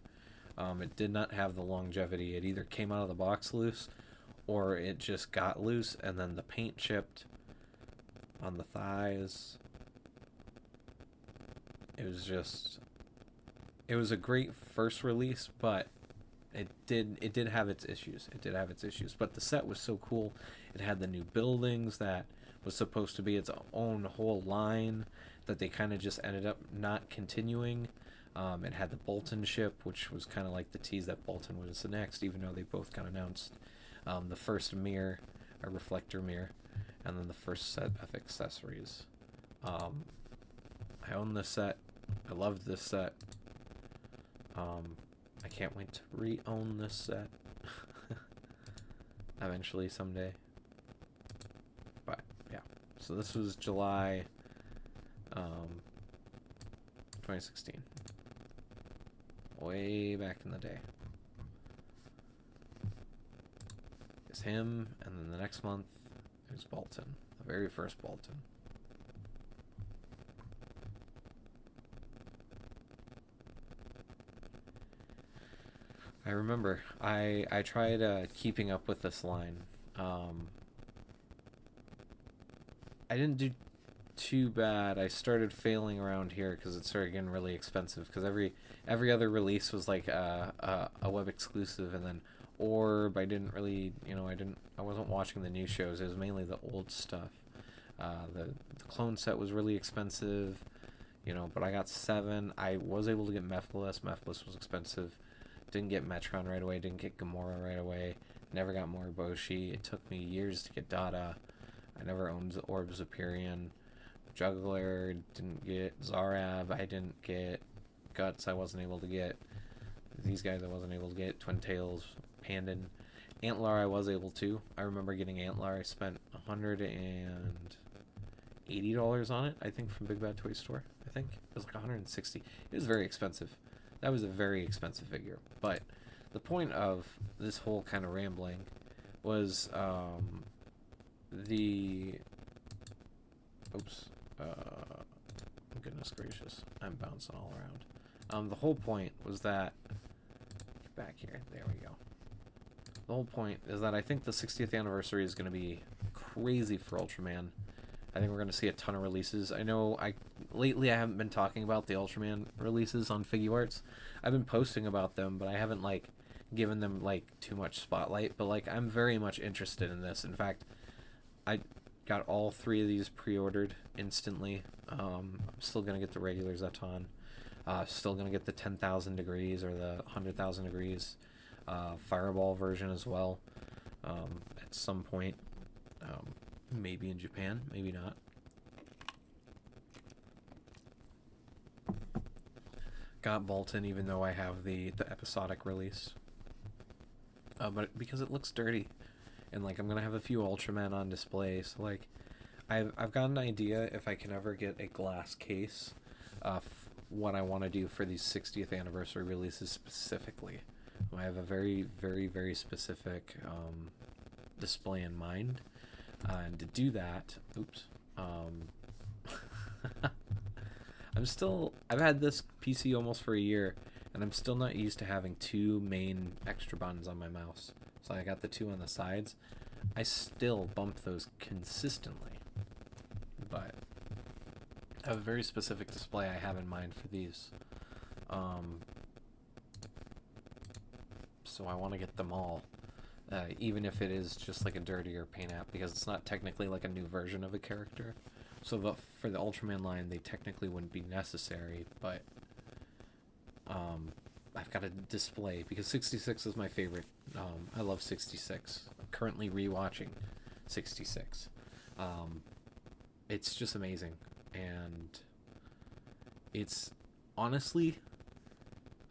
Speaker 1: It did not have the longevity. It either came out of the box loose, or it just got loose and then the paint chipped on the thighs. It was a great first release, but it did have its issues. It did have its issues, but the set was so cool. It had the new buildings that was supposed to be its own whole line that they kind of just ended up not continuing. It had the Bolton ship, which was kind of like the tease that Bolton was the next, even though they both kind of announced the first mirror, a reflector mirror, and then the first set of accessories. I own this set. I loved this set. I can't wait to re-own this set eventually someday. But yeah, so this was July 2016. Way back in the day. It's him, and then the next month it was Bolton, the very first Bolton. I remember I tried keeping up with this line. I didn't do too bad. I started failing around here because it started getting really expensive. Because every other release was like a web exclusive, and then Orb. I didn't really, I wasn't watching the new shows. It was mainly the old stuff. The clone set was really expensive, but I got 7. I was able to get Mephiles. Mephiles was expensive. Didn't get Metron right away. Didn't get Gamora right away. Never got Moriboshi. It took me years to get Dada. I never owned the Orbs Superion. Juggler didn't get. Zarab I didn't get. Guts I wasn't able to get. These guys I wasn't able to get. Twin Tails, Pandan. Antler I was able to. I remember getting Antler. I spent $180 on it, I think, from Big Bad Toy Store. I think it was like $160. It was very expensive. That was a very expensive figure. But the point of this whole kind of rambling was goodness gracious, I'm bouncing all around. The whole point was that, back here, there we go. The whole point is that I think the 60th anniversary is going to be crazy for Ultraman. I think we're going to see a ton of releases. I know lately I haven't been talking about the Ultraman releases on Figuarts. I've been posting about them, but I haven't given them too much spotlight. But I'm very much interested in this. In fact, I got all 3 of these pre-ordered instantly. I'm still going to get the regular Zeton. Still going to get the 10,000 degrees or the 100,000 degrees Fireball version as well at some point. Maybe in Japan, maybe not. Got Bolton, even though I have the episodic release. But because it looks dirty. And I'm gonna have a few Ultraman on display, so I've got an idea if I can ever get a glass case of what I want to do for these 60th anniversary releases specifically. I have a very, very, very specific display in mind. And to do that, I've had this PC almost for a year, and I'm still not used to having 2 main extra buttons on my mouse. So I got the 2 on the sides. I still bump those consistently, but I have a very specific display I have in mind for these. So I want to get them all. Even if it is just a dirtier paint app, because it's not technically a new version of a character. So for the Ultraman line, they technically wouldn't be necessary, but I've got a display, because 66 is my favorite. I love 66. I'm currently rewatching 66. It's just amazing, and it's honestly,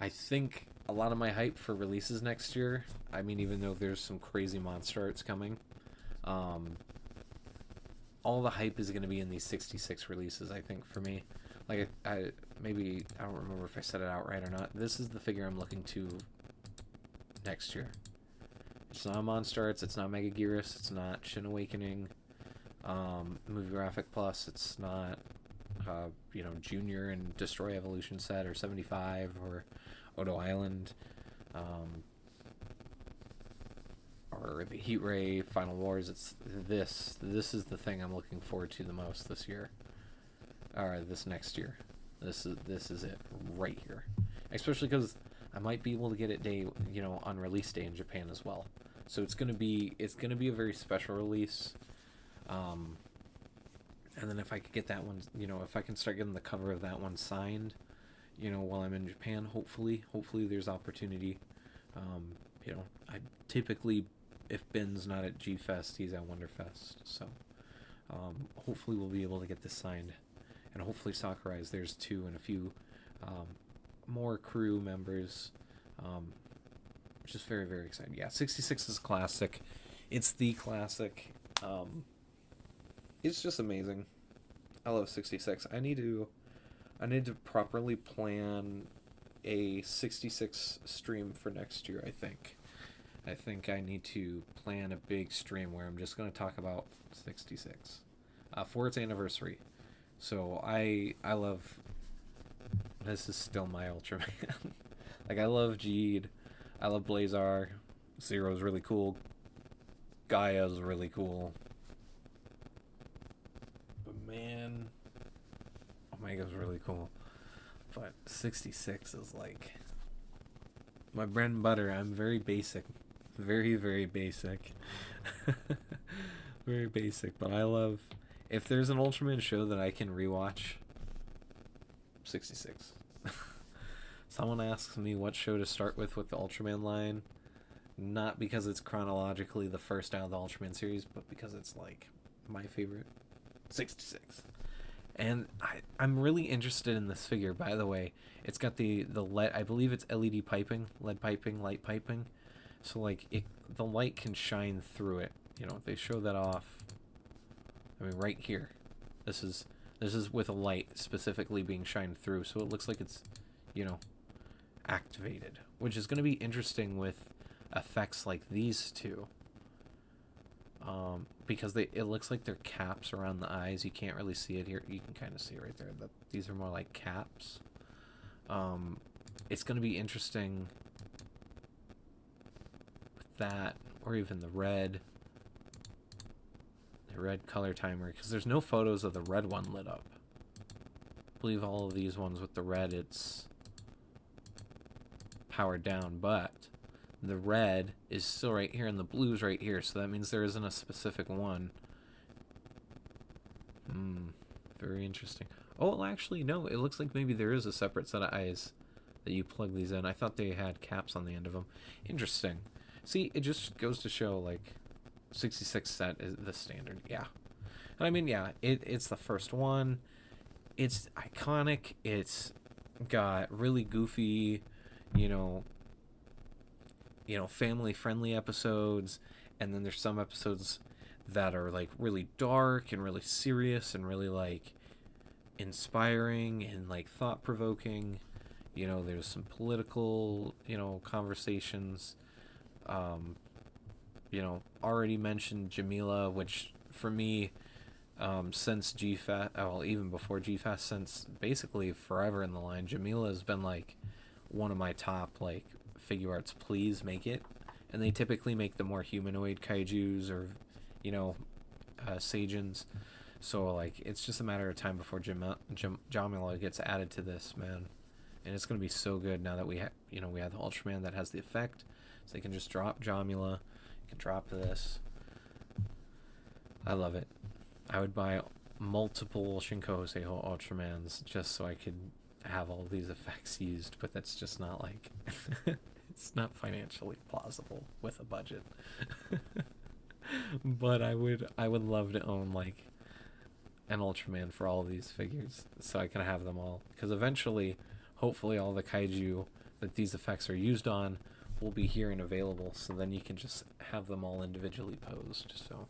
Speaker 1: I think a lot of my hype for releases next year, I mean, even though there's some crazy monster arts coming, all the hype is going to be in these 66 releases, I think, for me. Like, maybe, I don't remember if I said it outright or not. This is the figure I'm looking to next year. It's not Monster Arts, it's not Mega Gearus, it's not Shin Awakening, Movie Graphic Plus, it's not, Junior and Destroy Evolution set, or 75, or Odo Island, or the Heat Ray Final Wars. It's this. This is the thing I'm looking forward to the most this year. Or this next year. This is it right here. Especially because I might be able to get it on release day in Japan as well. So it's gonna be a very special release. And then if I could get that one, if I can start getting the cover of that one signed, while I'm in Japan, hopefully there's opportunity. I typically, if Ben's not at G-Fest, he's at Wonderfest. So hopefully we'll be able to get this signed. And hopefully Sakurai's there's too, and a few more crew members. Just very, very excited. Yeah, 66 is classic. It's the classic. It's just amazing. I love 66. I need to properly plan a 66 stream for next year, I think. I think I need to plan a big stream where I'm just going to talk about 66 for its anniversary. So I love, this is still my Ultraman. Like, I love Jeed, I love Blazar, Zero's really cool, Gaia's really cool, but man, Omega's really cool. But 66 is like my bread and butter. I'm very basic, very, very basic. Very basic, but I love, if there's an Ultraman show that I can rewatch, 66. Someone asks me what show to start with the Ultraman line, not because it's chronologically the first out of the Ultraman series, but because it's like my favorite. 66. And I'm really interested in this figure, by the way. It's got the LED, I believe it's LED piping, light piping. So like the light can shine through it. They show that off. I mean, right here. This is with a light specifically being shined through, so it looks like it's, activated, which is going to be interesting with effects like these two. Because it looks like they're caps around the eyes. You can't really see it here. You can kind of see it right there. These are more like caps. It's going to be interesting with that, or even the red color timer, because there's no photos of the red one lit up. I believe all of these ones with the red, it's powered down, but the red is still right here and the blue's right here, so that means there isn't a specific one. Very interesting. Oh, well, actually, no, it looks like maybe there is a separate set of eyes that you plug these in. I thought they had caps on the end of them. Interesting. See, it just goes to show, like, 66 set is the standard. Yeah. And I mean, yeah, it's the first one. It's iconic. It's got really goofy, family friendly episodes, and then there's some episodes that are like really dark and really serious and really like inspiring and like thought provoking. There's some political, conversations. Already mentioned Jamila, which for me, since G-Fest, well, even before G-Fest, since basically forever in the line, Jamila has been like one of my top like Figuarts. Please make it. And they typically make the more humanoid kaijus or Saiyajins, so like it's just a matter of time before Jamila gets added to this, man. And it's gonna be so good now that we have the Ultraman that has the effect, so they can just drop Jamila. You can drop this. I love it. I would buy multiple Shinko Seiho Ultramans just so I could have all these effects used, but that's just not like it's not financially plausible with a budget. But I would love to own like an Ultraman for all of these figures so I can have them all, because eventually, hopefully, all the kaiju that these effects are used on will be here and available, so then you can just have them all individually posed. So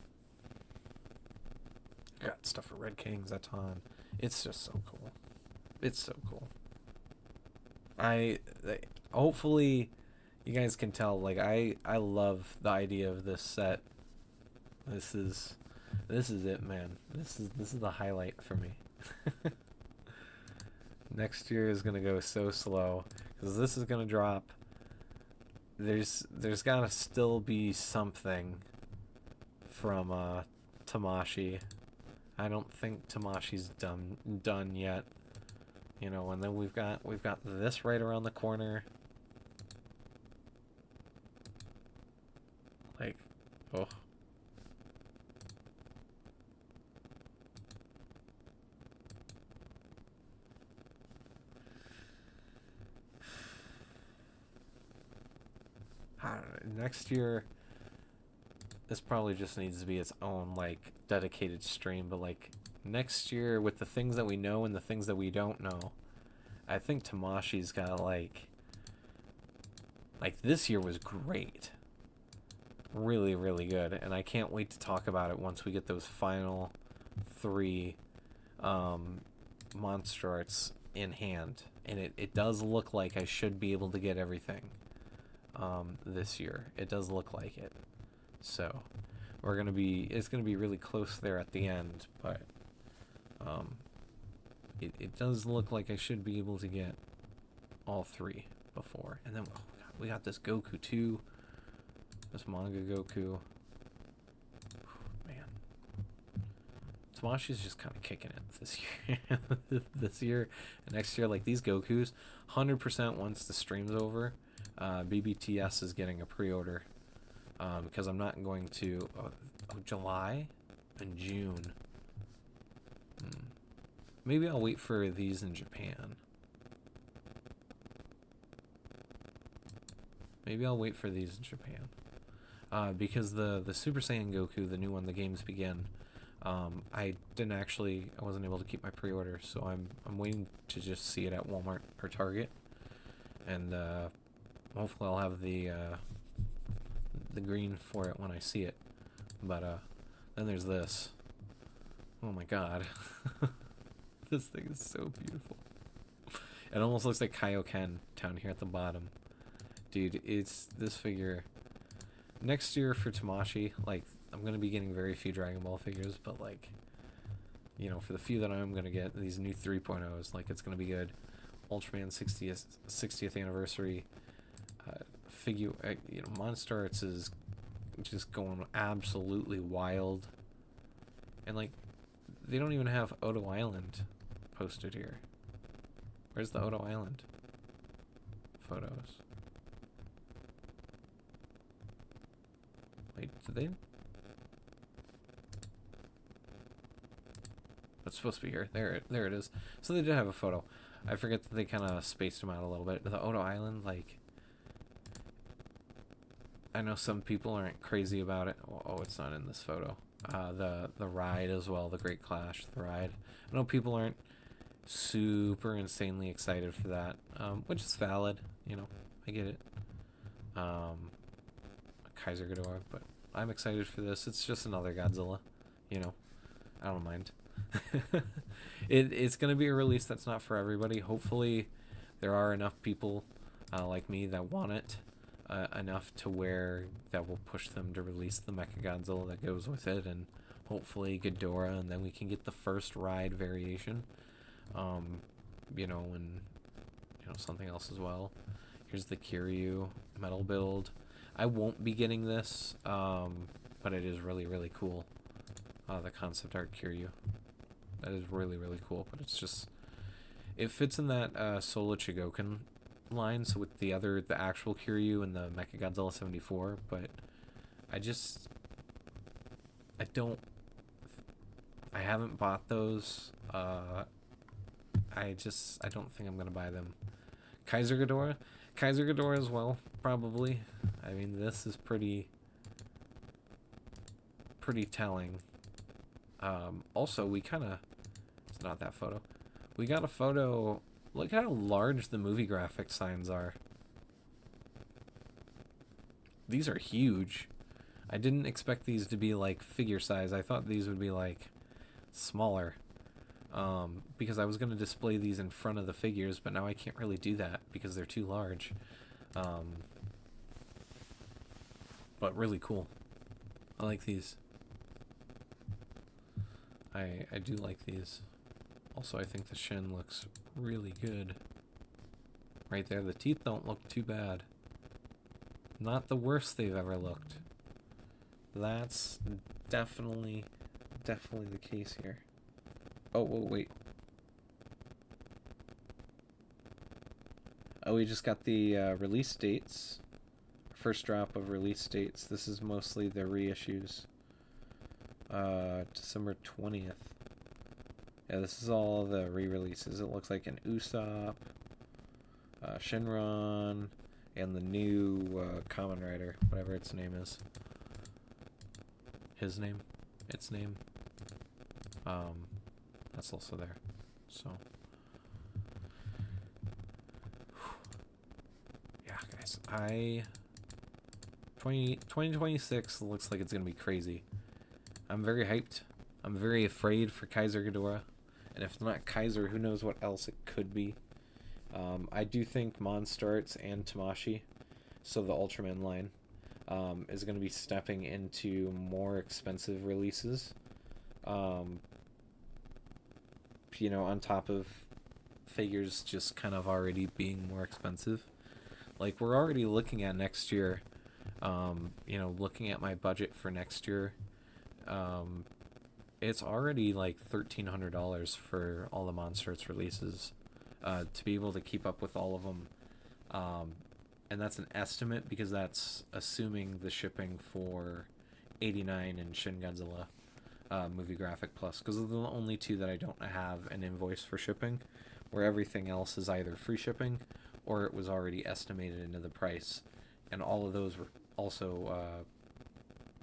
Speaker 1: Got stuff for Red King, Zaton. It's just so cool. It's so cool. I hopefully you guys can tell, like, I love the idea of this set. This is it, man. This is the highlight for me. Next year is gonna go so slow because this is gonna drop. There's gotta still be something from Tamashi. I don't think Tamashi's done yet. You know, and then we've got this right around the corner. Like, oh. Next year, this probably just needs to be its own, like, dedicated stream, but, like, next year, with the things that we know and the things that we don't know, I think Tamashi's got, like, this year was great. Really, really good, and I can't wait to talk about it once we get those final 3 monster arts in hand. And it does look like I should be able to get everything this year. It does look like it. So it's gonna be really close there at the end, but it does look like I should be able to get all 3 before. And then we got this Goku too. This manga Goku. Man. Tamashi's just kind of kicking it this year. This year and next year, like, these Gokus, 100% once the stream's over, BBTS is getting a pre-order. Because I'm not going to... July and June. Maybe I'll wait for these in Japan. Because the Super Saiyan Goku, the new one, the games begin, I wasn't able to keep my pre-order, so I'm waiting to just see it at Walmart or Target, and hopefully I'll have the green for it when I see it. But then there's this. Oh my god. This thing is so beautiful. It almost looks like Kaioken down here at the bottom. Dude, it's this figure. Next year for Tamashi, like, I'm going to be getting very few Dragon Ball figures, but, like, you know, for the few that I'm going to get, these new 3.0s, like, it's going to be good. Ultraman 60th anniversary. You know, Monster Arts is just going absolutely wild. And, like, they don't even have Odo Island posted here. Where's the Odo Island photos? Wait, did they? That's supposed to be here. There it is. So they did have a photo. I forget that they kind of spaced them out a little bit. The Odo Island, like, I know some people aren't crazy about it. Oh, it's not in this photo. The ride as well, the Great Clash, the ride. I know people aren't super insanely excited for that, which is valid. You know, I get it. Kaiser Ghidorah, but I'm excited for this. It's just another Godzilla. You know, I don't mind. It's going to be a release that's not for everybody. Hopefully, there are enough people like me that want it. Enough to where that will push them to release the Mechagodzilla that goes with it, and hopefully Ghidorah, and then we can get the first ride variation, you know, and, you know, something else as well. Here's the Kiryu metal build. I won't be getting this, but it is really, really cool. The concept art Kiryu. That is really, really cool, but it's just, it fits in that Sola Chigoken line, so with the actual Kiryu and the Mechagodzilla 74, but I haven't bought those. I don't think I'm gonna buy them. Kaiser Ghidorah as well, probably. I mean, this is pretty telling. Also, it's not that photo. We got a photo. Look how large the movie graphic signs are. These are huge. I didn't expect these to be like figure size. I thought these would be like smaller. Because I was going to display these in front of the figures, but now I can't really do that because they're too large. But really cool. I like these. I do like these. Also, I think the shin looks really good. Right there, the teeth don't look too bad. Not the worst they've ever looked. That's definitely the case here. Oh, wait. Oh, we just got the release dates. First drop of release dates. This is mostly the reissues. December 20th. Yeah, this is all the re-releases. It looks like an Usopp, Shinron, and the new Kamen Rider, whatever its name is. His name? Its name? That's also there. So, yeah, guys, 2026 looks like it's gonna be crazy. I'm very hyped. I'm very afraid for Kaiser Ghidorah, and if not Kaiser, who knows what else it could be. I do think Monstarts and Tamashii, so the Ultraman line, is going to be stepping into more expensive releases. You know, on top of figures just kind of already being more expensive. Like, we're already looking at next year, you know, looking at my budget for next year, it's already like $1,300 for all the Monstarts releases, to be able to keep up with all of them. And that's an estimate because that's assuming the shipping for 89 and Shin Godzilla Movie Graphic Plus, because they're the only two that I don't have an invoice for shipping, where everything else is either free shipping or it was already estimated into the price. And all of those were also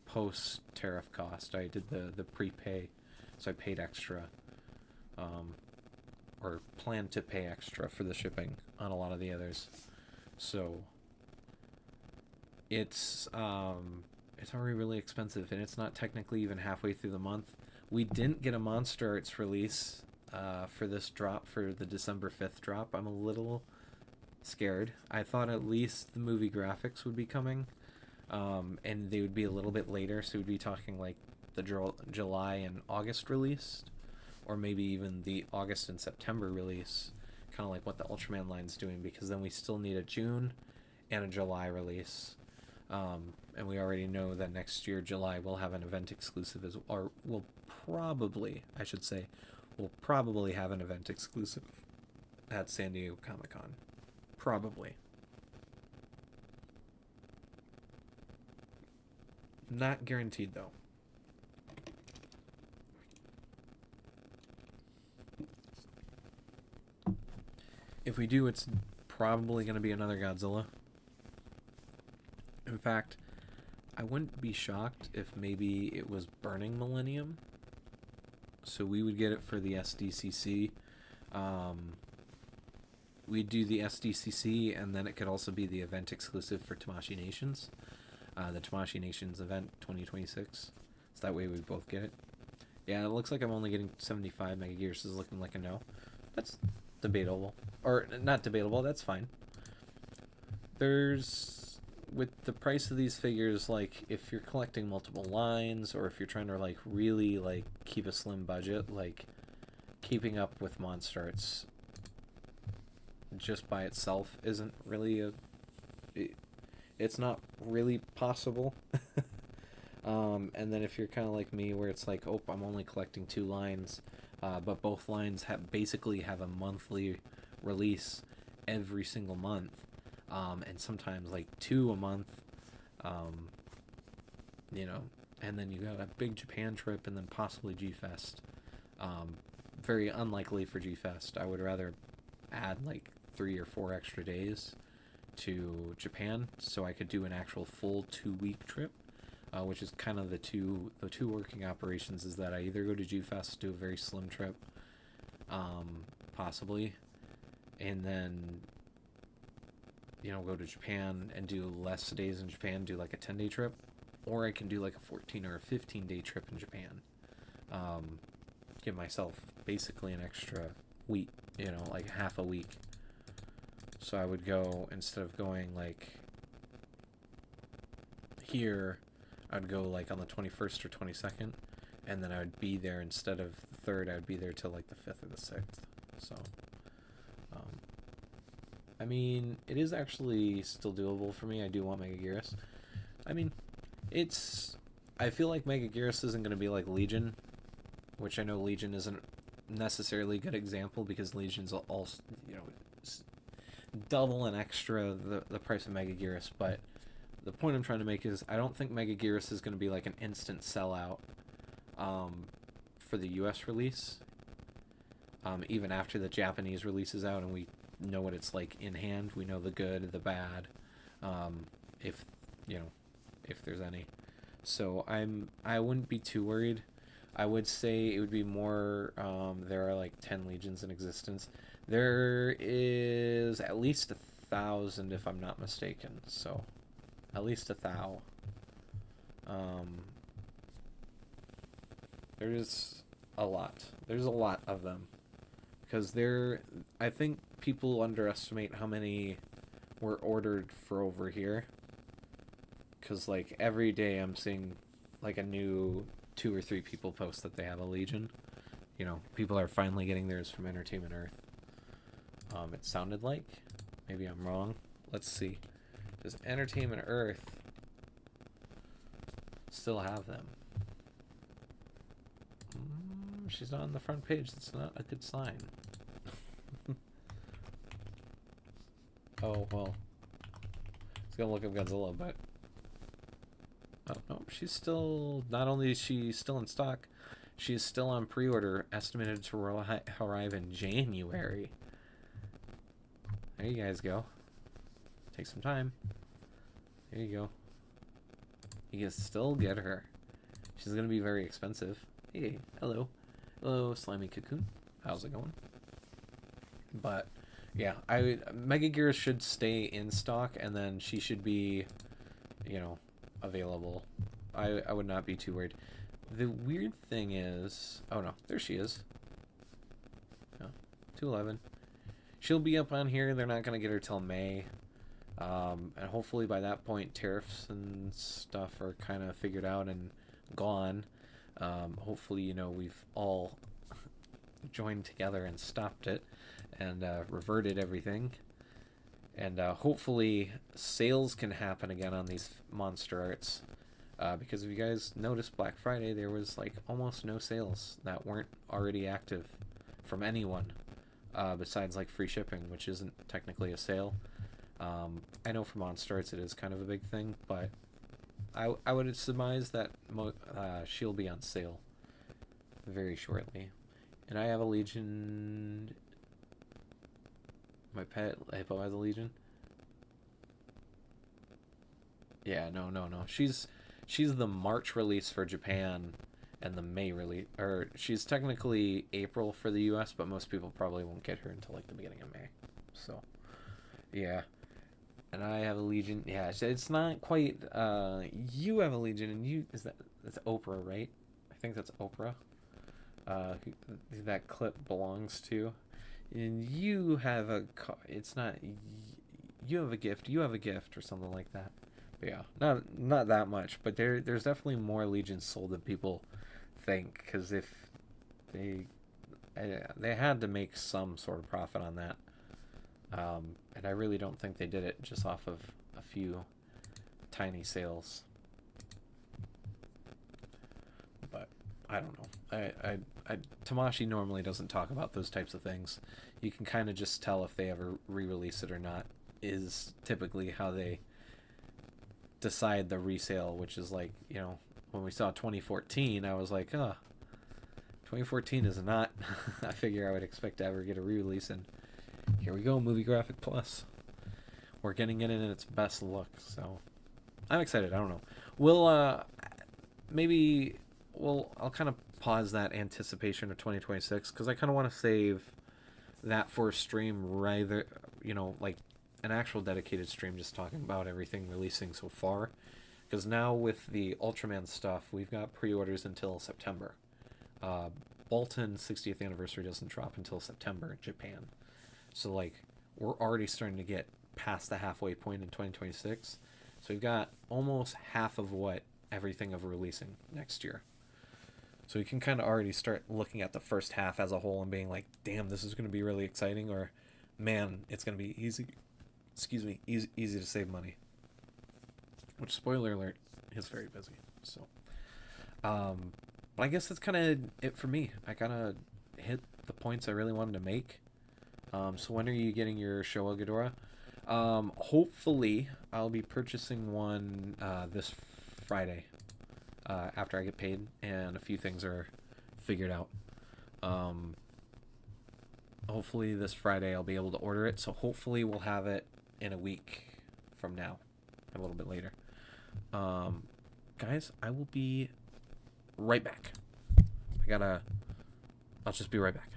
Speaker 1: post tariff cost. I did the prepay, so I paid extra, or planned to pay extra for the shipping on a lot of the others. So it's already really expensive, and it's not technically even halfway through the month. We didn't get a Monstarts release for this drop, for the December 5th drop. I'm a little scared. I thought at least the movie graphics would be coming, and they would be a little bit later, so we'd be talking like the July and August release, or maybe even the August and September release, kind of like what the Ultraman line's doing, because then we still need a June and a July release. And we already know that next year, July, we'll have an event exclusive, or we'll probably have an event exclusive at San Diego Comic-Con. Probably. Not guaranteed, though. If we do, it's probably going to be another Godzilla. In fact, I wouldn't be shocked if maybe it was Burning Millennium. So we would get it for the SDCC. We'd do the SDCC, and then it could also be the event exclusive for Tamashii Nations. The Tamashii Nations event 2026. So that way we both get it. Yeah, it looks like I'm only getting 75 Mega Gears. This is looking like a no. That's debatable. Or, not debatable, that's fine. There's, with the price of these figures, like, if you're collecting multiple lines, or if you're trying to, like, really, like, keep a slim budget, like, keeping up with Monstarts just by itself isn't really it's not really possible. And then if you're kind of like me, where it's like, oh, I'm only collecting 2 lines, but both lines basically have a monthly release every single month, and sometimes like 2 a month, you know, and then you got a big Japan trip and then possibly G-Fest. Very unlikely for G-Fest. I would rather add like 3 or 4 extra days to Japan so I could do an actual full 2-week trip, which is kind of the two working operations, is that I either go to G-Fest, do a very slim trip, possibly, and then, you know, go to Japan and do less days in Japan, do like a 10-day trip, or I can do like a 14 or a 15-day trip in Japan. give myself basically an extra week, you know, like half a week. So I would go, instead of going like here, I'd go like on the 21st or 22nd, and then I would be there instead of the 3rd, I would be there till like the 5th or the 6th. So, I mean, it is actually still doable for me. I do want Megaguirus. I mean, I feel like Megaguirus isn't going to be like Legion, which I know Legion isn't necessarily a good example because Legion's also, you know, double and extra the price of Megaguirus, but the point I'm trying to make is I don't think Megaguirus is going to be like an instant sellout for the US release, even after the Japanese release is out and we know what it's like in hand. We know the good, the bad, if, you know, if there's any. So I wouldn't be too worried. I would say it would be more, there are like 10 legions in existence. There is at least 1,000 if I'm not mistaken, so at least 1,000. There's a lot. There's a lot of them. Because I think people underestimate how many were ordered for over here. Because, like, every day I'm seeing, like, a new 2 or 3 people post that they have a Legion. You know, people are finally getting theirs from Entertainment Earth. It sounded like. Maybe I'm wrong. Let's see. Does Entertainment Earth still have them? She's not on the front page. That's not a good sign. Oh, well. I was gonna look up Godzilla, but... Oh, no, she's still... Not only is she still in stock, she's still on pre-order, estimated to arrive in January. There you guys go. Take some time. There you go. You can still get her. She's gonna be very expensive. Hey, hello. Hello, Slimy Cocoon. How's it going? But, yeah, Megaguirus should stay in stock, and then she should be, you know, available. I would not be too worried. The weird thing is... Oh, no. There she is. Oh, 211. She'll be up on here. They're not going to get her till May. And hopefully by that point, tariffs and stuff are kind of figured out and gone. Hopefully, you know, we've all joined together and stopped it and reverted everything. And hopefully sales can happen again on these monster arts. Because if you guys noticed, Black Friday, there was like almost no sales that weren't already active from anyone. Besides like free shipping, which isn't technically a sale. I know for monster arts it is kind of a big thing, but I would surmise that she'll be on sale very shortly. And I have a Legion. My pet hippo has a Legion. Yeah, no. She's the March release for Japan and the May release. Or she's technically April for the US, but most people probably won't get her until like the beginning of May. So, yeah. And I have a Legion. Yeah, it's not quite. You have a Legion, and that's Oprah, right? I think that's Oprah. That clip belongs to. And you have it's not. You have a gift. You have a gift, or something like that. But yeah, not that much, but there's definitely more Legions sold than people think. Because if they had to make some sort of profit on that. And I really don't think they did it just off of a few tiny sales. But I don't know. Tamashi normally doesn't talk about those types of things. You can kind of just tell if they ever re-release it or not, is typically how they decide the resale, which is like, you know, when we saw 2014, I was like, 2014 is not I figure I would expect to ever get a re-release, and here we go, Movie Graphic Plus. We're getting it in its best look, so I'm excited. I don't know. I'll kind of pause that anticipation of 2026 because I kind of want to save that for a stream, rather, you know, like an actual dedicated stream just talking about everything releasing so far. Because now with the Ultraman stuff, we've got pre-orders until September. Bolton 60th anniversary doesn't drop until September in Japan. So like we're already starting to get past the halfway point in 2026. So we've got almost half of what everything of releasing next year. So you can kind of already start looking at the first half as a whole and being like, damn, this is going to be really exciting, or man, it's going to be easy. Excuse me, easy to save money. Which, spoiler alert, is very busy. So, but I guess that's kind of it for me. I kind of hit the points I really wanted to make. So when are you getting your Showa Ghidorah? Hopefully, I'll be purchasing one this Friday after I get paid and a few things are figured out. Um, Hopefully this Friday I'll be able to order it. So hopefully we'll have it in a week from now, a little bit later. Um, Guys, I will be right back. I'll just be right back.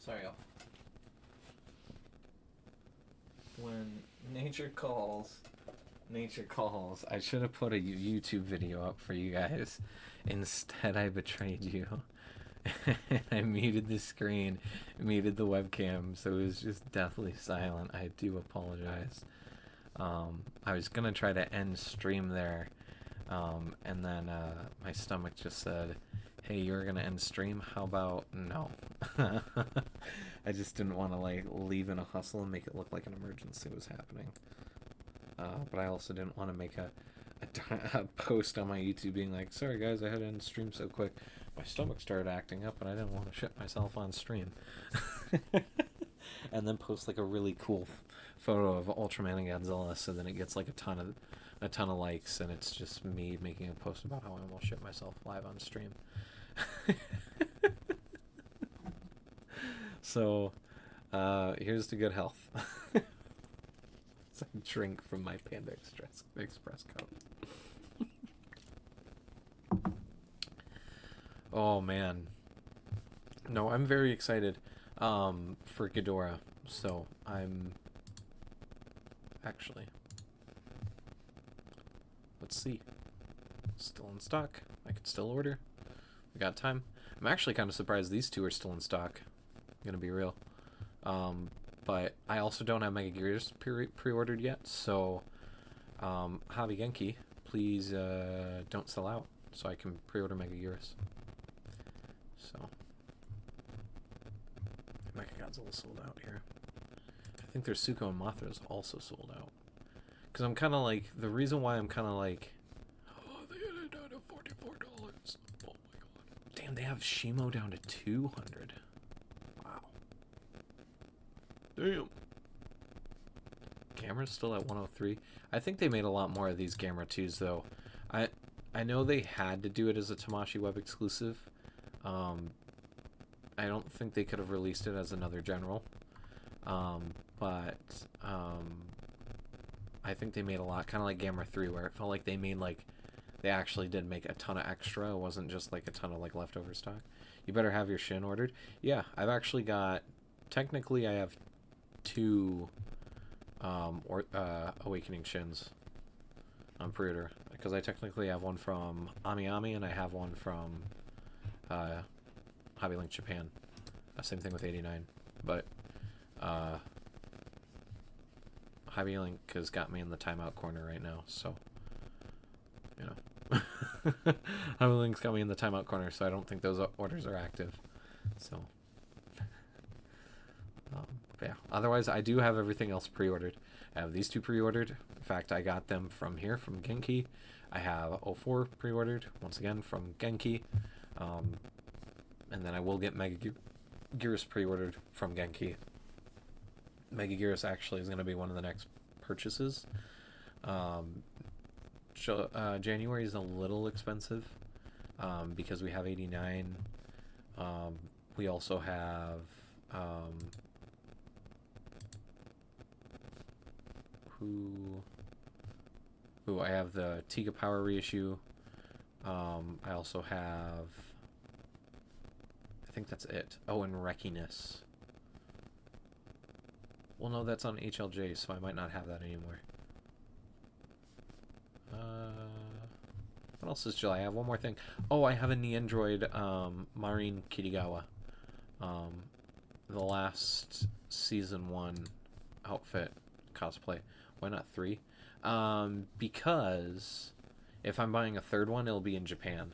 Speaker 1: Sorry, y'all. When nature calls, nature calls. I should have put a YouTube video up for you guys. Instead, I betrayed you. I muted the screen, muted the webcam, so it was just deathly silent. I do apologize. I was gonna try to end stream there, and then my stomach just said, hey, you're gonna end stream? How about no? I just didn't want to like leave in a hustle and make it look like an emergency was happening. But I also didn't want to make a post on my YouTube being like, sorry guys, I had to end stream so quick. My stomach started acting up and I didn't want to shit myself on stream. And then post like a really cool photo of Ultraman and Godzilla, so then it gets like a ton of likes, and it's just me making a post about how I almost shit myself live on stream. So here's to good health. It's like a drink from my Panda Express cup. Oh man, no, I'm very excited for Ghidorah. So I'm actually, let's see, still in stock. I could still order. We got time. I'm actually kind of surprised these two are still in stock. I'm gonna be real. But I also don't have Mega Gears pre-ordered yet, so Hobby Genki, please don't sell out so I can pre-order Mega Gears. So Mega Godzilla sold out here. I think their Suko and Mothra is also sold out. Because I'm kind of like, the reason why I'm kind of like, oh, they had it down to $44. Oh my god. Damn, they have Shimo down to 200. Wow. Damn. Gamera's still at 103. I think they made a lot more of these Gamera 2s though. I know they had to do it as a Tamashii Web exclusive. I don't think they could have released it as another general. But I think they made a lot, kind of like Gamera 3, where it felt like they made like, they actually did make a ton of extra. It wasn't just like a ton of like leftover stock. You better have your Shin ordered. Yeah, I've actually got, technically I have 2 Awakening Shins on pre-order, because I technically have one from Ami Ami and I have one from Hobby Link Japan. Same thing with 89, but Hobby Link has got me in the timeout corner right now, so you know. Hobby Link's got me in the timeout corner, so I don't think those orders are active. So but yeah, otherwise I do have everything else pre-ordered. I have these 2 pre-ordered. In fact, I got them from here, from Genki. I have 04 pre-ordered, once again, from Genki. And then I will get Mega Gears pre-ordered from Genki. Mega Gears actually is going to be one of the next purchases. January is a little expensive because we have 89. We also have who I have the Tiga Power reissue. I also have, I think that's it. Oh, and Wreckiness. Well, no, that's on HLJ, so I might not have that anymore. What else is July? I have one more thing. Oh, I have a Neandroid Marin Kirigawa. The last season 1 outfit cosplay. Why not 3? Because if I'm buying a 3rd one, it'll be in Japan.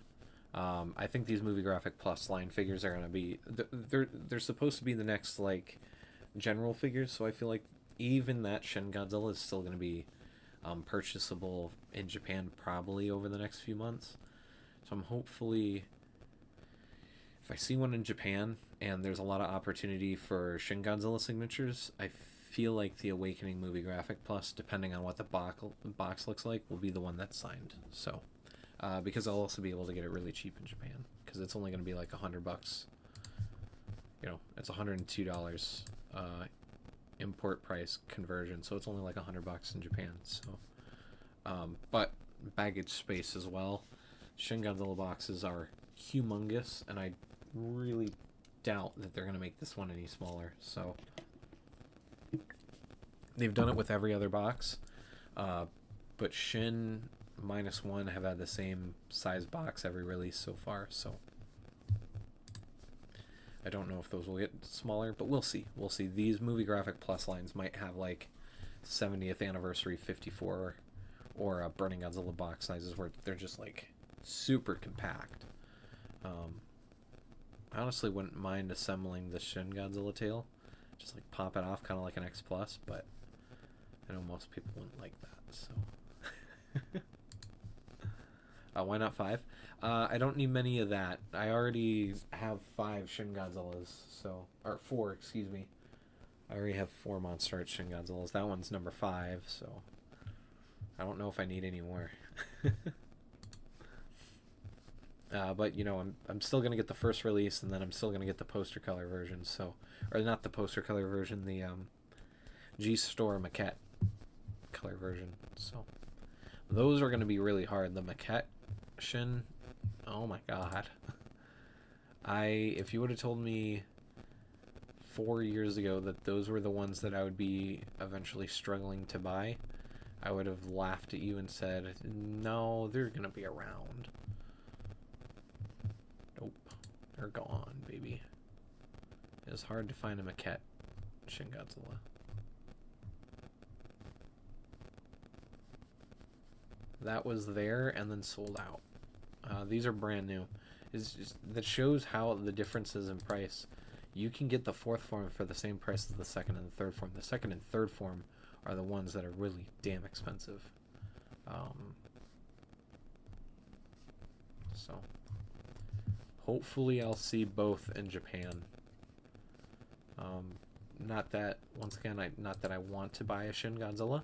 Speaker 1: I think these Movie Graphic Plus line figures are gonna be, they're supposed to be the next like general figures, so I feel like even that Shin Godzilla is still gonna be purchasable in Japan probably over the next few months. So I'm hopefully, if I see one in Japan and there's a lot of opportunity for Shin Godzilla signatures, I feel like the Awakening Movie Graphic Plus, depending on what the box looks like, will be the one that's signed. So because I'll also be able to get it really cheap in Japan, because it's only going to be like $100. You know, it's $102 import price conversion, so it's only like $100 in Japan. So but baggage space as well. Shin Godzilla boxes are humongous, and I really doubt that they're going to make this one any smaller. So they've done it with every other box, but Shin -1 have had the same size box every release so far. So I don't know if those will get smaller, but we'll see. We'll see. These movie graphic plus lines might have like 70th anniversary 54 or Burning Godzilla box sizes where they're just like super compact. I honestly wouldn't mind assembling the Shin Godzilla tail, just like pop it off kind of like an X Plus, but I know most people wouldn't like that, so why not 5? I don't need many of that. I already have 5 Shin Godzillas, so, or 4, excuse me. I already have 4 Monster Arts Shin Godzillas. That one's number 5, so I don't know if I need any more. But you know, I'm still gonna get the first release, and then I'm still gonna get the poster color version. So, or not the poster color version, the G-Store maquette color version. So those are gonna be really hard. The maquette Shin, oh my god. If you would have told me 4 years ago that those were the ones that I would be eventually struggling to buy, I would have laughed at you and said, no, they're gonna be around. Nope, they're gone, baby. It's hard to find a maquette Shin Godzilla. That was there and then sold out. These are brand new. That shows how the difference is in price. You can get the 4th form for the same price as the 2nd and the 3rd form. The 2nd and 3rd form are the ones that are really damn expensive. So hopefully I'll see both in Japan. Not that, once again, not that I want to buy a Shin Godzilla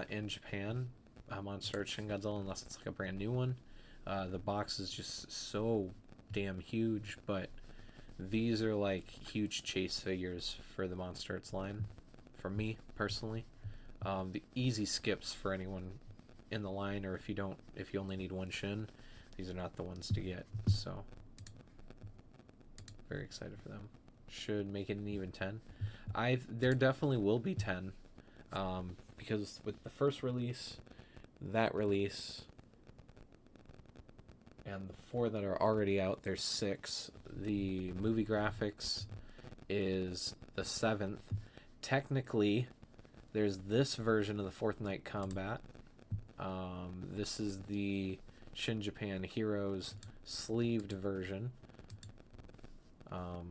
Speaker 1: in Japan, Monster Arts Shin Godzilla, unless it's like a brand new one. The box is just so damn huge, but these are like huge chase figures for the Monster Arts line, for me personally. The easy skips for anyone in the line, or if you only need one Shin, these are not the ones to get. So very excited for them. Should make it an even 10. There definitely will be 10, because with the first release, that release, and the 4 that are already out, there's 6. The movie graphics is the 7th. Technically, there's this version of the 4th Night Combat. This is the Shin Japan Heroes sleeved version. Oh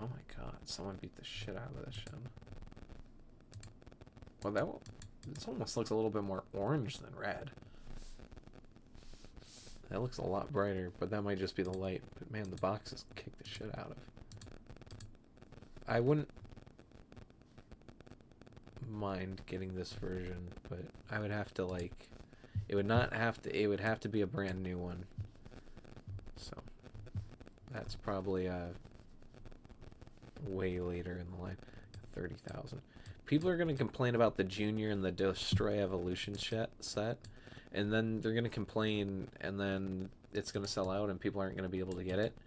Speaker 1: my god, someone beat the shit out of this Shin. Well, this almost looks a little bit more orange than red. That looks a lot brighter, but that might just be the light. But man, the boxes kicked the shit out of. I wouldn't mind getting this version, but I would have to like, it would have to be a brand new one. So that's probably way later in the line. 30,000. People are going to complain about the Junior and the Destroy Evolution set, and then they're going to complain, and then it's going to sell out and people aren't going to be able to get it,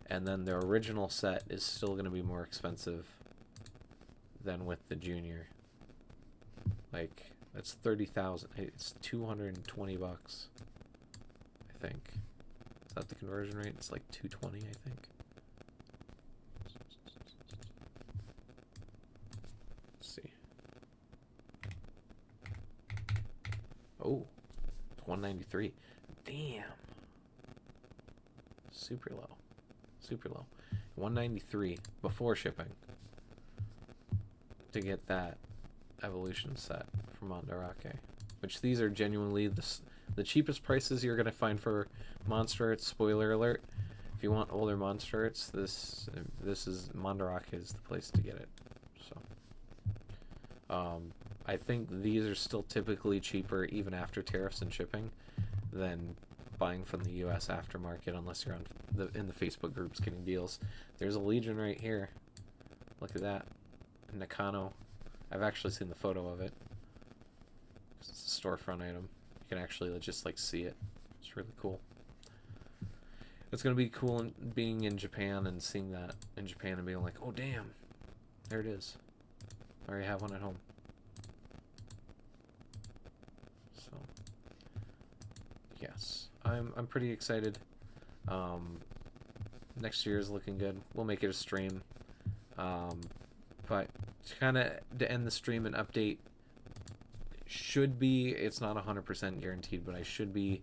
Speaker 1: and then their original set is still going to be more expensive than with the Junior. Like, that's 30,000. It's 220 bucks, I think. Is that the conversion rate? It's like 220, I think. Oh, it's 193. Damn. Super low. Super low. 193 before shipping to get that evolution set from Mandarake. Which these are genuinely the cheapest prices you're going to find for Monster Arts. Spoiler alert. If you want older Monster Arts, this is Mandarake is the place to get it. So I think these are still typically cheaper even after tariffs and shipping than buying from the US aftermarket, unless you're in the Facebook groups getting deals. There's a Legion right here. Look at that. Nakano. I've actually seen the photo of it. It's a storefront item. can actually just like see it. It's really cool. It's gonna be cool being in Japan and seeing that in Japan and being like, oh damn, there it is. I already have one at home. So yes, I'm pretty excited. Next year is looking good. We'll make it a stream. But to end the stream and update, should be, it's not 100% guaranteed, but I should be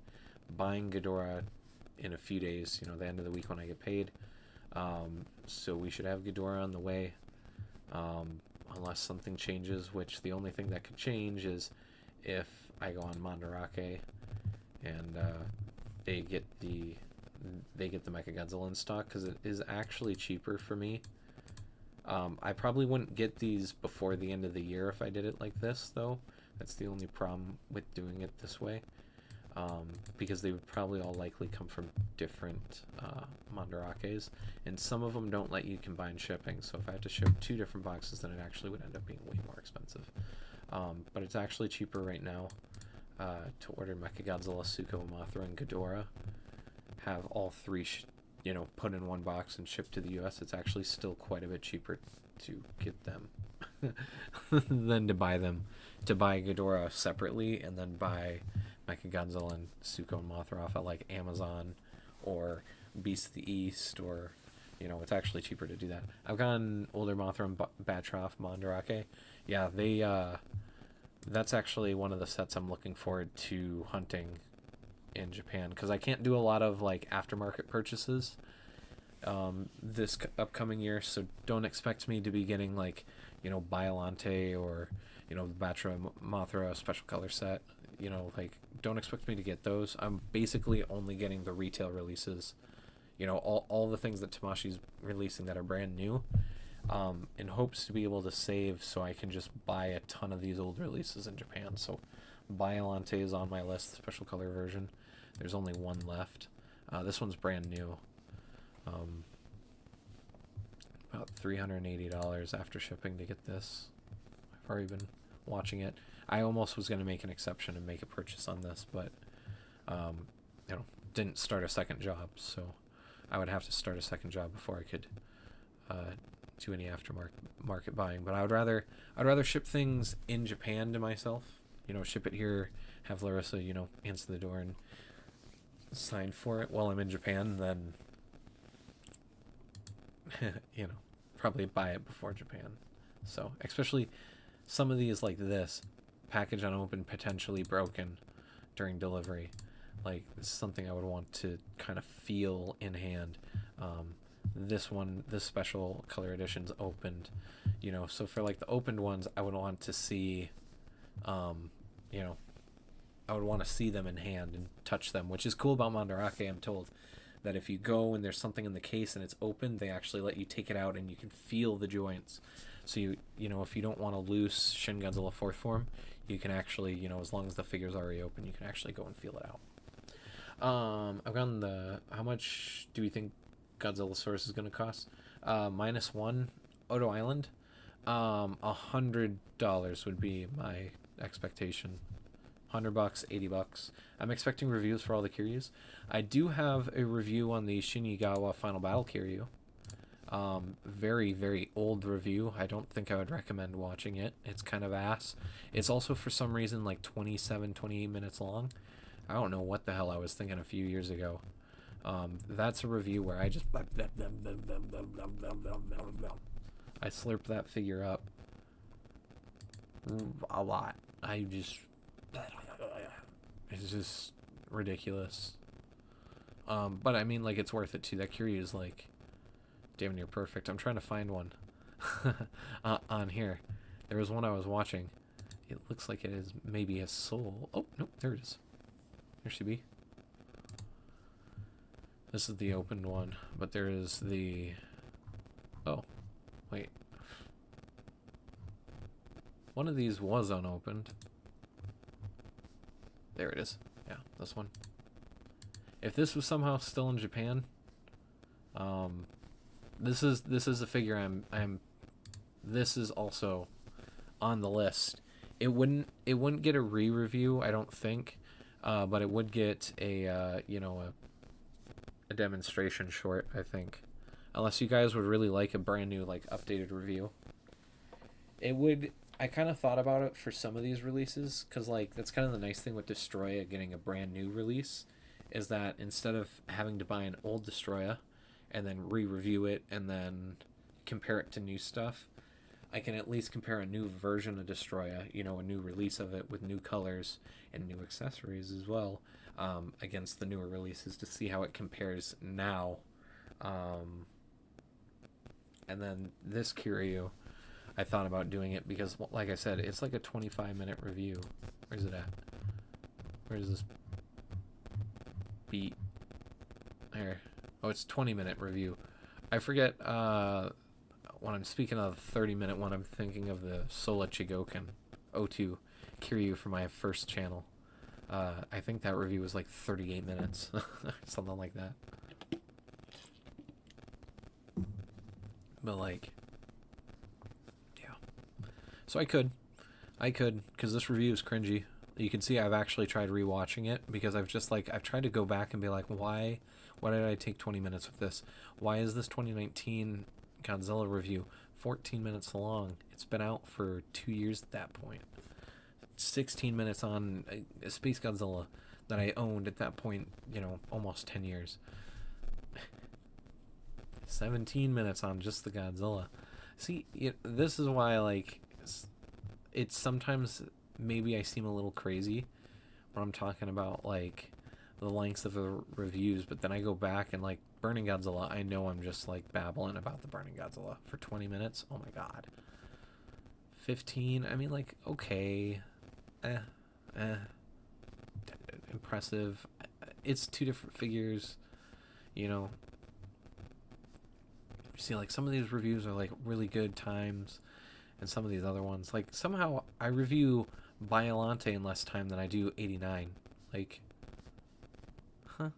Speaker 1: buying Ghidorah in a few days, you know, the end of the week when I get paid. So we should have Ghidorah on the way, unless something changes, which the only thing that could change is if I go on Mandarake and they get the Mechagodzilla in stock, because it is actually cheaper for me. I probably wouldn't get these before the end of the year if I did it like this, though. That's the only problem with doing it this way, because they would probably all likely come from different Mandarakes, and some of them don't let you combine shipping, so if I had to ship 2 different boxes, then it actually would end up being way more expensive. But it's actually cheaper right now to order Mechagodzilla, Suko, Mothra, and Ghidorah. Have all 3 you know, put in one box and shipped to the US. It's actually still quite a bit cheaper to get them than to buy Ghidorah separately and then buy Mechagodzilla and Suko and Mothra off at like Amazon or Beast of the East, or, you know, it's actually cheaper to do that. I've gotten older Mothra and Batroff Mandarake. Yeah, they that's actually one of the sets I'm looking forward to hunting in Japan, because I can't do a lot of like aftermarket purchases this upcoming year, so don't expect me to be getting like, you know, Biolante or, you know, the Batra Mothra special color set. You know, like, don't expect me to get those. I'm basically only getting the retail releases, you know, all the things that Tamashi's releasing that are brand new, in hopes to be able to save so I can just buy a ton of these old releases in Japan. So Biolante is on my list, the special color version. There's only one left. This one's brand new. About $380 after shipping to get this. I've already been watching it. I almost was going to make an exception and make a purchase on this, but you know, didn't start a second job, so I would have to start a second job before I could do any aftermarket buying. But I'd rather ship things in Japan to myself. You know, ship it here, have Larissa, you know, answer the door and sign for it while I'm in Japan, then you know, probably buy it before Japan. So, especially some of these like this, package unopened, potentially broken during delivery. Like, this is something I would want to kind of feel in hand. This one, this special color edition's opened, you know, so for like the opened ones, I would want to see, you know, I would want to see them in hand and touch them, which is cool about Mandarake. I'm told that if you go and there's something in the case and it's open, they actually let you take it out and you can feel the joints. So you know, if you don't want to loose Shin Godzilla 4th form, you can actually, you know, as long as the figure's already open, you can actually go and feel it out. I've gotten the, how much do we think Godzilla Source is going to cost? -1, Odo Island. $100 would be my expectation. $100, $80. I'm expecting reviews for all the Kiryus. I do have a review on the Shinigawa Final Battle Kiryu. Very, very old review. I don't think I would recommend watching it. It's kind of ass. It's also, for some reason, like 27, 28 minutes long. I don't know what the hell I was thinking a few years ago. That's a review where I just I slurp that figure up a lot. It's just ridiculous. But I mean, like, it's worth it too. That Kiryu is like damn near perfect. I'm trying to find one on here. There was one I was watching. It looks like it is maybe a soul. Oh, nope, there it is. There she be. This is the opened one, but there is the... Oh, wait. One of these was unopened. There it is. Yeah, this one. If this was somehow still in Japan, this is a figure I'm this is also on the list. It wouldn't get a re-review, I don't think, But it would get a a demonstration short, I think, unless you guys would really like a brand new like updated review. It would. I kind of thought about it for some of these releases because like that's kind of the nice thing with Destroya getting a brand new release is that instead of having to buy an old Destroya and then re-review it and then compare it to new stuff, I can at least compare a new version of Destroya, a new release of it with new colors and new accessories as well, against the newer releases to see how it compares now. And then this Kiryu, I thought about doing it because, like I said, it's like a 25-minute review. Where's it at? Where's this beat? There. Oh, it's 20-minute review. I forget, when I'm speaking of the 30-minute one, I'm thinking of the Sola Chigoken O2 Kiryu for my first channel. I think that review was like 38 minutes. Something like that. But like, yeah. So I could, because this review is cringy. You can see I've actually tried rewatching it because I've tried to go back and be like, why did I take 20 minutes with this? Why is this 2019 Godzilla review 14 minutes long? It's been out for 2 years at that point. 16 minutes on a Space Godzilla that I owned at that point, almost 10 years. 17 minutes on just the Godzilla. See, this is why, like, it's sometimes maybe I seem a little crazy when I'm talking about, like, the lengths of the reviews, but then I go back and, like, Burning Godzilla, I know I'm just, like, babbling about the Burning Godzilla for 20 minutes. Oh my god. 15, I mean, like, okay. Impressive. It's two different figures, You see, like, some of these reviews are, like, really good times, and some of these other ones, like, somehow I review Biolante in less time than I do 89. Like, huh?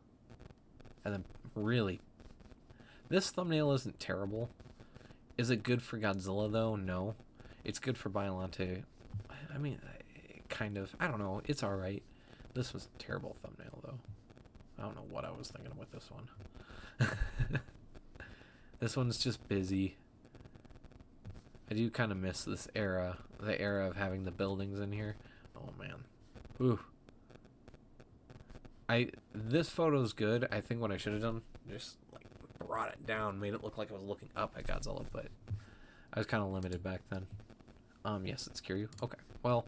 Speaker 1: And then, really, this thumbnail isn't terrible. Is it good for Godzilla, though? No. It's good for Biolante. I mean, kind of. I don't know. It's alright. This was a terrible thumbnail, though. I don't know what I was thinking with this one. This one's just busy. I do kind of miss this era. The era of having the buildings in here. Oh, man. Ooh. This photo's good. I think what I should have done, just, like, brought it down, made it look like I was looking up at Godzilla, but I was kind of limited back then. Yes, it's Kiryu. Okay. Well,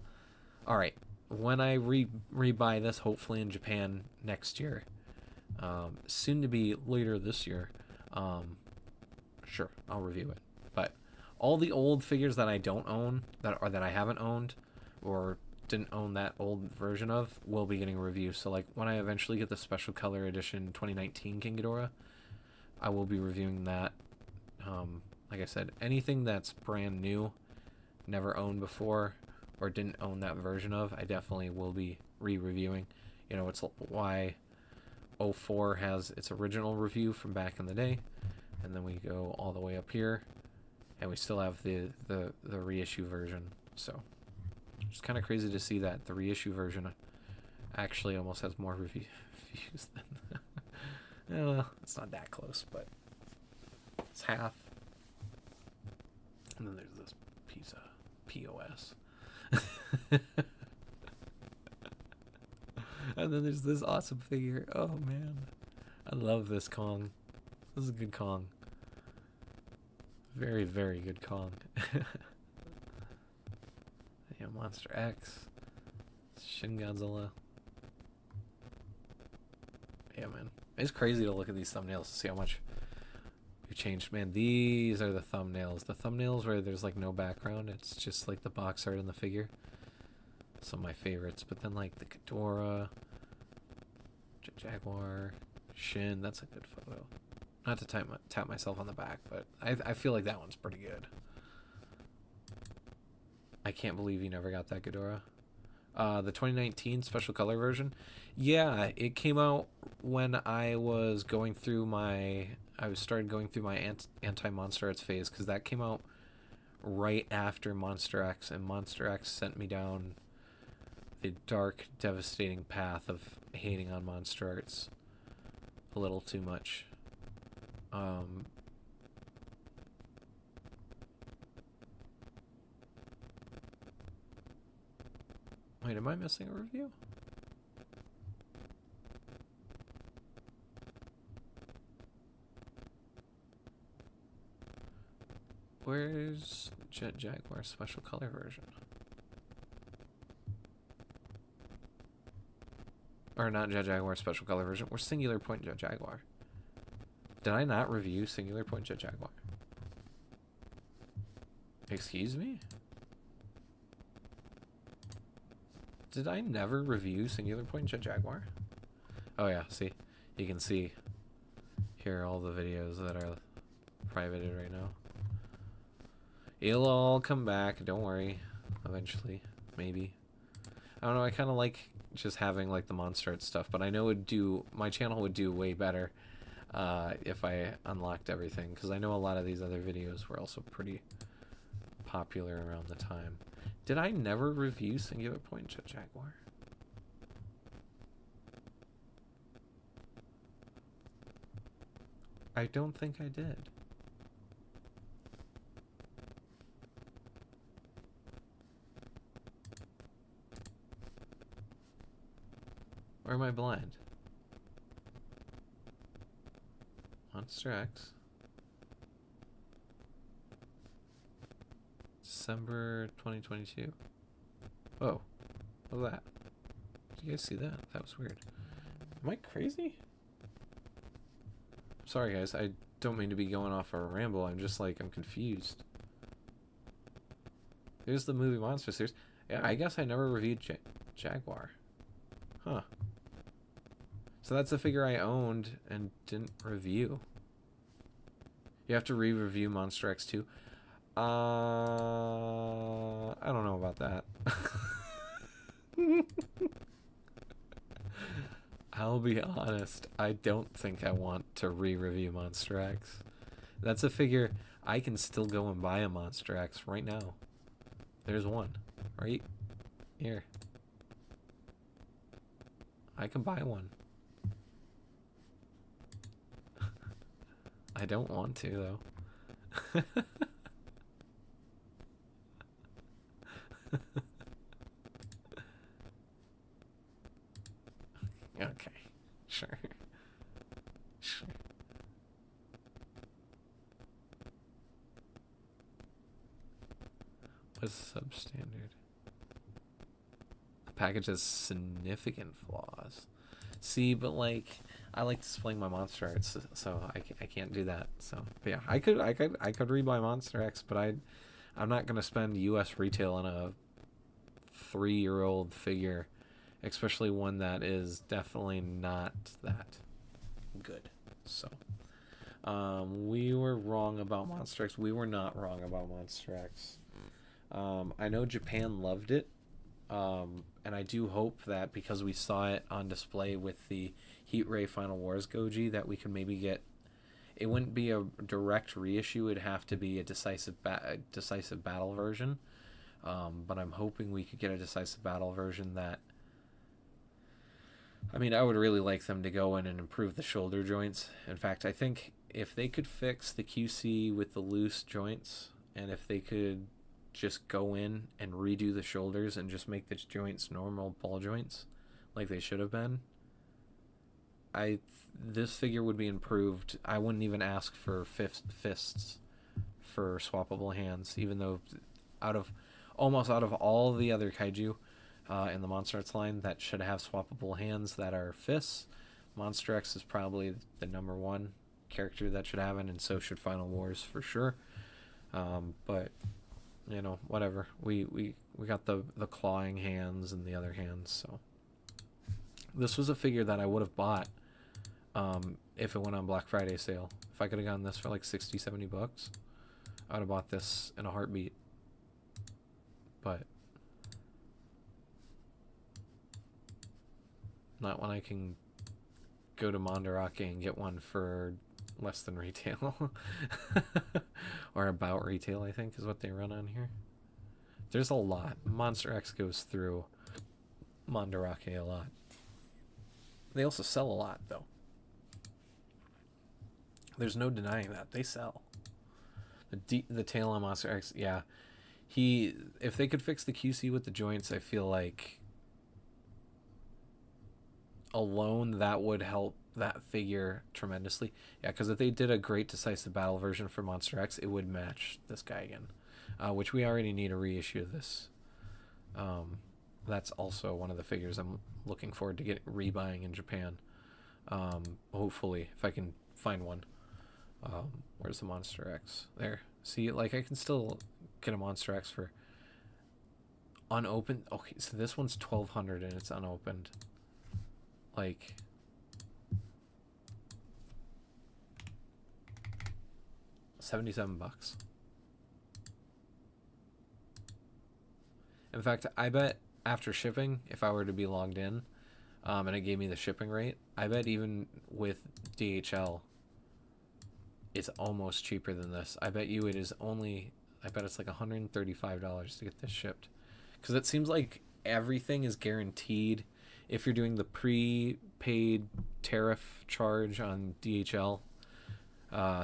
Speaker 1: alright. When I re-buy this, hopefully in Japan next year, soon to be later this year, sure, I'll review it. But all the old figures that I don't own, that I haven't owned, or didn't own that old version of, will be getting reviews. So, like, when I eventually get the special color edition 2019 King Ghidorah, I will be reviewing that. Like I said, anything that's brand new, never owned before, or didn't own that version of, I definitely will be re-reviewing. It's why 04 has its original review from back in the day, and then we go all the way up here, and we still have the reissue version. So it's kind of crazy to see that the reissue version actually almost has more reviews than well, it's not that close, but it's half. And then there's this piece of POS. And then there's this awesome figure. Oh man, I love this Kong. This is a good Kong. Very, very good Kong. Yeah, Monster X, Shin Godzilla. Yeah, man, it's crazy to look at these thumbnails to see how much we've changed. Man, these are the thumbnails. The thumbnails where there's like no background. It's just like the box art and the figure. Some of my favorites. But then like the Ghidorah, Jaguar, Shin. That's a good photo. Not to tap myself on the back, but I feel like that one's pretty good. I can't believe you never got that Ghidorah. The 2019 special color version. Yeah, it came out when I was going through my... I started going through my anti-Monster Arts phase, because that came out right after Monster X, and Monster X sent me down the dark, devastating path of hating on Monster Arts a little too much. Wait, am I missing a review? Where's Jet Jaguar special color version? Or not Jet Jaguar special color version. Where's Singular Point Jet Jaguar? Did I not review Singular Point Jet Jaguar? Excuse me? Did I never review Singular Point Jet Jaguar? Oh yeah, see? You can see here all the videos that are privated right now. It'll all come back, don't worry. Eventually, maybe. I don't know, I kind of like just having like the Monster Art stuff, but I know my channel would do way better if I unlocked everything, because I know a lot of these other videos were also pretty popular around the time. Did I never review Singular Point Jet Jaguar? I don't think I did. Or am I blind? Monster X. December 2022. Whoa. What was that? Did you guys see that? That was weird. Am I crazy? Sorry guys, I don't mean to be going off a ramble. I'm just like, I'm confused. There's the movie Monster Series. Yeah, I guess I never reviewed Jaguar. Huh. So that's a figure I owned and didn't review. You have to re-review Monster X 2. I don't know about that. I'll be honest, I don't think I want to re-review Monster X. That's a figure I can still go and buy a Monster X right now. There's one, right here. I can buy one. I don't want to, though. Okay, sure. Sure. What's substandard? The package has significant flaws. See, but like, I like displaying my Monster Arts, so I can't do that. So, but yeah, I could rebuy Monster X, but I'm not gonna spend U.S. retail on a 3-year-old figure, especially one that is definitely not that good. So, we were wrong about Monster X. We were not wrong about Monster X. I know Japan loved it. And I do hope that because we saw it on display with the Heat Ray Final Wars Goji, that we could maybe get... It wouldn't be a direct reissue. It'd have to be a decisive battle version. But I'm hoping we could get a decisive battle version that... I mean, I would really like them to go in and improve the shoulder joints. In fact, I think if they could fix the QC with the loose joints, and if they could just go in and redo the shoulders and just make the joints normal ball joints like they should have been, this figure would be improved. I wouldn't even ask for fists for swappable hands, even though almost out of all the other kaiju in the Monster Arts line that should have swappable hands that are fists, Monster X is probably the #1 character that should have it, and so should Final Wars for sure. But you know, whatever. We got the clawing hands and the other hands, so this was a figure that I would have bought if it went on Black Friday sale. If I could have gotten this for like 60-70 bucks, I would have bought this in a heartbeat. But not when I can go to Mandarake and get one for less than retail. Or about retail, I think is what they run on here. There's a lot. Monster X goes through Mandarake a lot. They also sell a lot, though. There's no denying that. They sell. The tail on Monster X, yeah. If they could fix the QC with the joints, I feel like alone that would help that figure tremendously. Yeah, because if they did a great decisive battle version for Monster X, it would match this guy again, which we already need a reissue of this. That's also one of the figures I'm looking forward to get rebuying in Japan. Hopefully, if I can find one. Where's the Monster X? There. See, like, I can still get a Monster X for unopened. Okay, so this one's 1,200 and it's unopened. Like, $77. In fact, I bet after shipping, if I were to be logged in, and it gave me the shipping rate, I bet even with DHL, it's almost cheaper than this. I bet you it is only, I bet it's like $135 to get this shipped. Because it seems like everything is guaranteed. If you're doing the prepaid tariff charge on DHL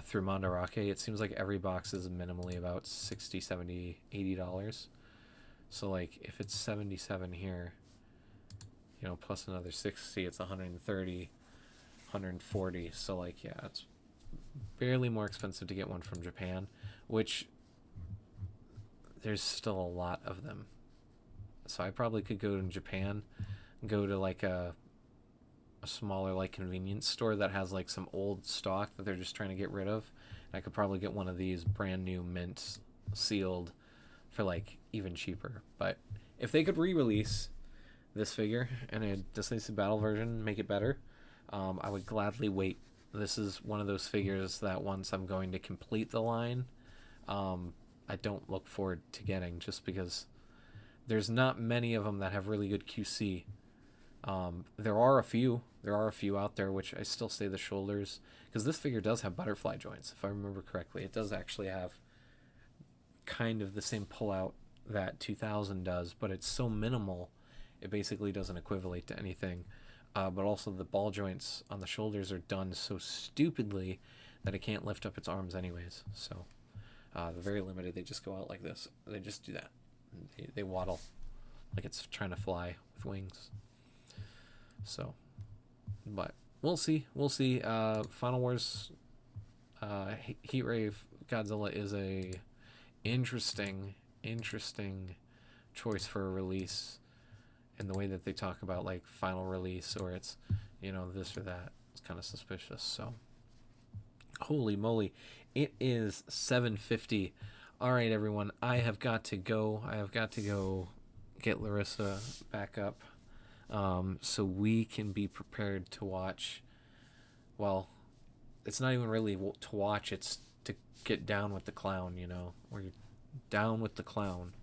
Speaker 1: through Mandarake, it seems like every box is minimally about $60, $70, $80. So like if it's 77 here, you know, plus another 60, it's 130, 140. So like, yeah, it's barely more expensive to get one from Japan, which there's still a lot of them. So I probably could go to Japan, go to like a smaller like convenience store that has like some old stock that they're just trying to get rid of. And I could probably get one of these brand new mint sealed for like even cheaper. But if they could re-release this figure in a decisive battle version, make it better, I would gladly wait. This is one of those figures that once I'm going to complete the line, I don't look forward to getting, just because there's not many of them that have really good QC. There are a few out there, which I still say the shoulders, because this figure does have butterfly joints, if I remember correctly. It does actually have kind of the same pullout that 2000 does, but it's so minimal it basically doesn't equivalent to anything. But also the ball joints on the shoulders are done so stupidly that it can't lift up its arms anyways. So they're very limited. They just go out like this. They just do that. They waddle like it's trying to fly with wings. So, but we'll see. Final Wars Heatwave Godzilla is a interesting choice for a release, in the way that they talk about like final release, or it's, you know, this or that. It's kind of suspicious. So holy moly, it is 7:50. All right, everyone, I have got to go get Larissa back up, so we can be prepared to watch. Well, it's not even really to watch, it's to get down with the clown, you know. We're down with the clown.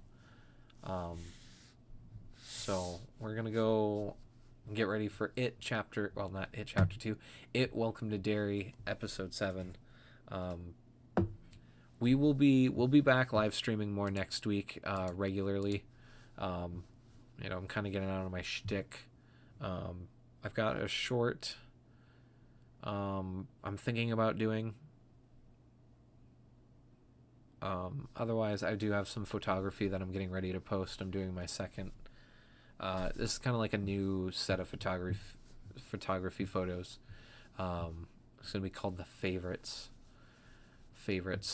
Speaker 1: So we're going to go get ready for It Chapter, well, not It Chapter 2, It Welcome to Derry, Episode 7. We'll be back live streaming more next week, regularly. You know, I'm kind of getting out of my shtick. I've got a short I'm thinking about doing. Otherwise, I do have some photography that I'm getting ready to post. I'm doing my second. This is kind of like a new set of photography photos. It's going to be called the Favorites,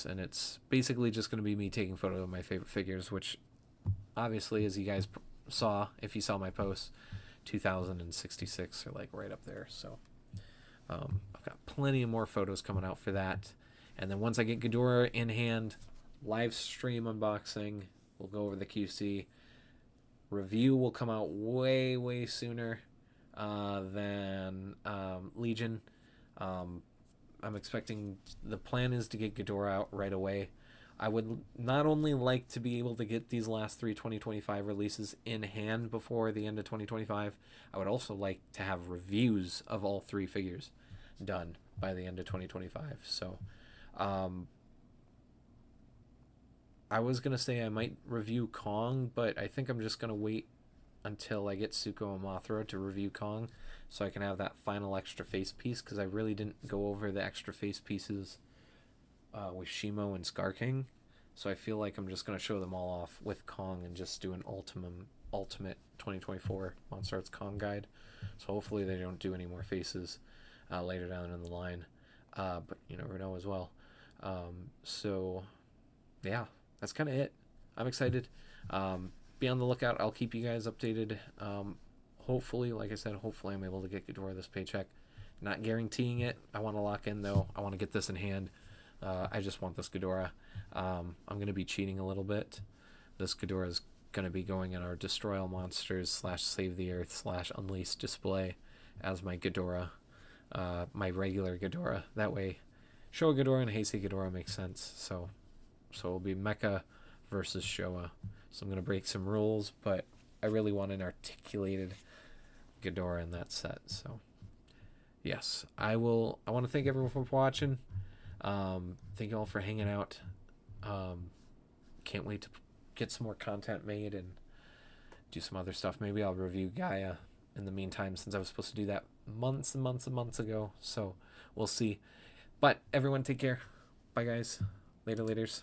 Speaker 1: and it's basically just going to be me taking photos of my favorite figures, which obviously, as you guys saw, if you saw my posts, 2066 are like right up there. So I've got plenty of more photos coming out for that. And then once I get Ghidorah in hand, live stream unboxing, we'll go over the QC. Review will come out way sooner than Legion. I'm expecting, the plan is to get Ghidorah out right away. I would not only like to be able to get these last 3 2025 releases in hand before the end of 2025, I would also like to have reviews of all 3 figures done by the end of 2025. So I was going to say I might review Kong, but I think I'm just going to wait until I get Suko and Mothra to review Kong, so I can have that final extra face piece, because I really didn't go over the extra face pieces with Shimo and Scar King. So I feel like I'm just going to show them all off with Kong and just do an ultimate 2024 Monster Arts Kong guide. So hopefully they don't do any more faces later down in the line. But you never know as well. So yeah, that's kind of it. I'm excited. Be on the lookout. I'll keep you guys updated. Hopefully, like I said, hopefully I'm able to get Ghidorah this paycheck. Not guaranteeing it. I want to lock in though. I want to get this in hand. I just want this Ghidorah. I'm going to be cheating a little bit. This Ghidorah is going to be going in our Destroy All Monsters / Save the Earth / Unleash display as my Ghidorah. My regular Ghidorah. That way, Showa Ghidorah and Heisei Ghidorah makes sense. So it'll be Mecha versus Showa. So I'm going to break some rules, but I really want an articulated Ghidorah in that set. So yes, I want to thank everyone for watching. Thank you all for hanging out. Can't wait to get some more content made and do some other stuff. Maybe I'll review Gaia in the meantime, since I was supposed to do that months and months and months ago. So we'll see. But everyone take care. Bye guys. Laters.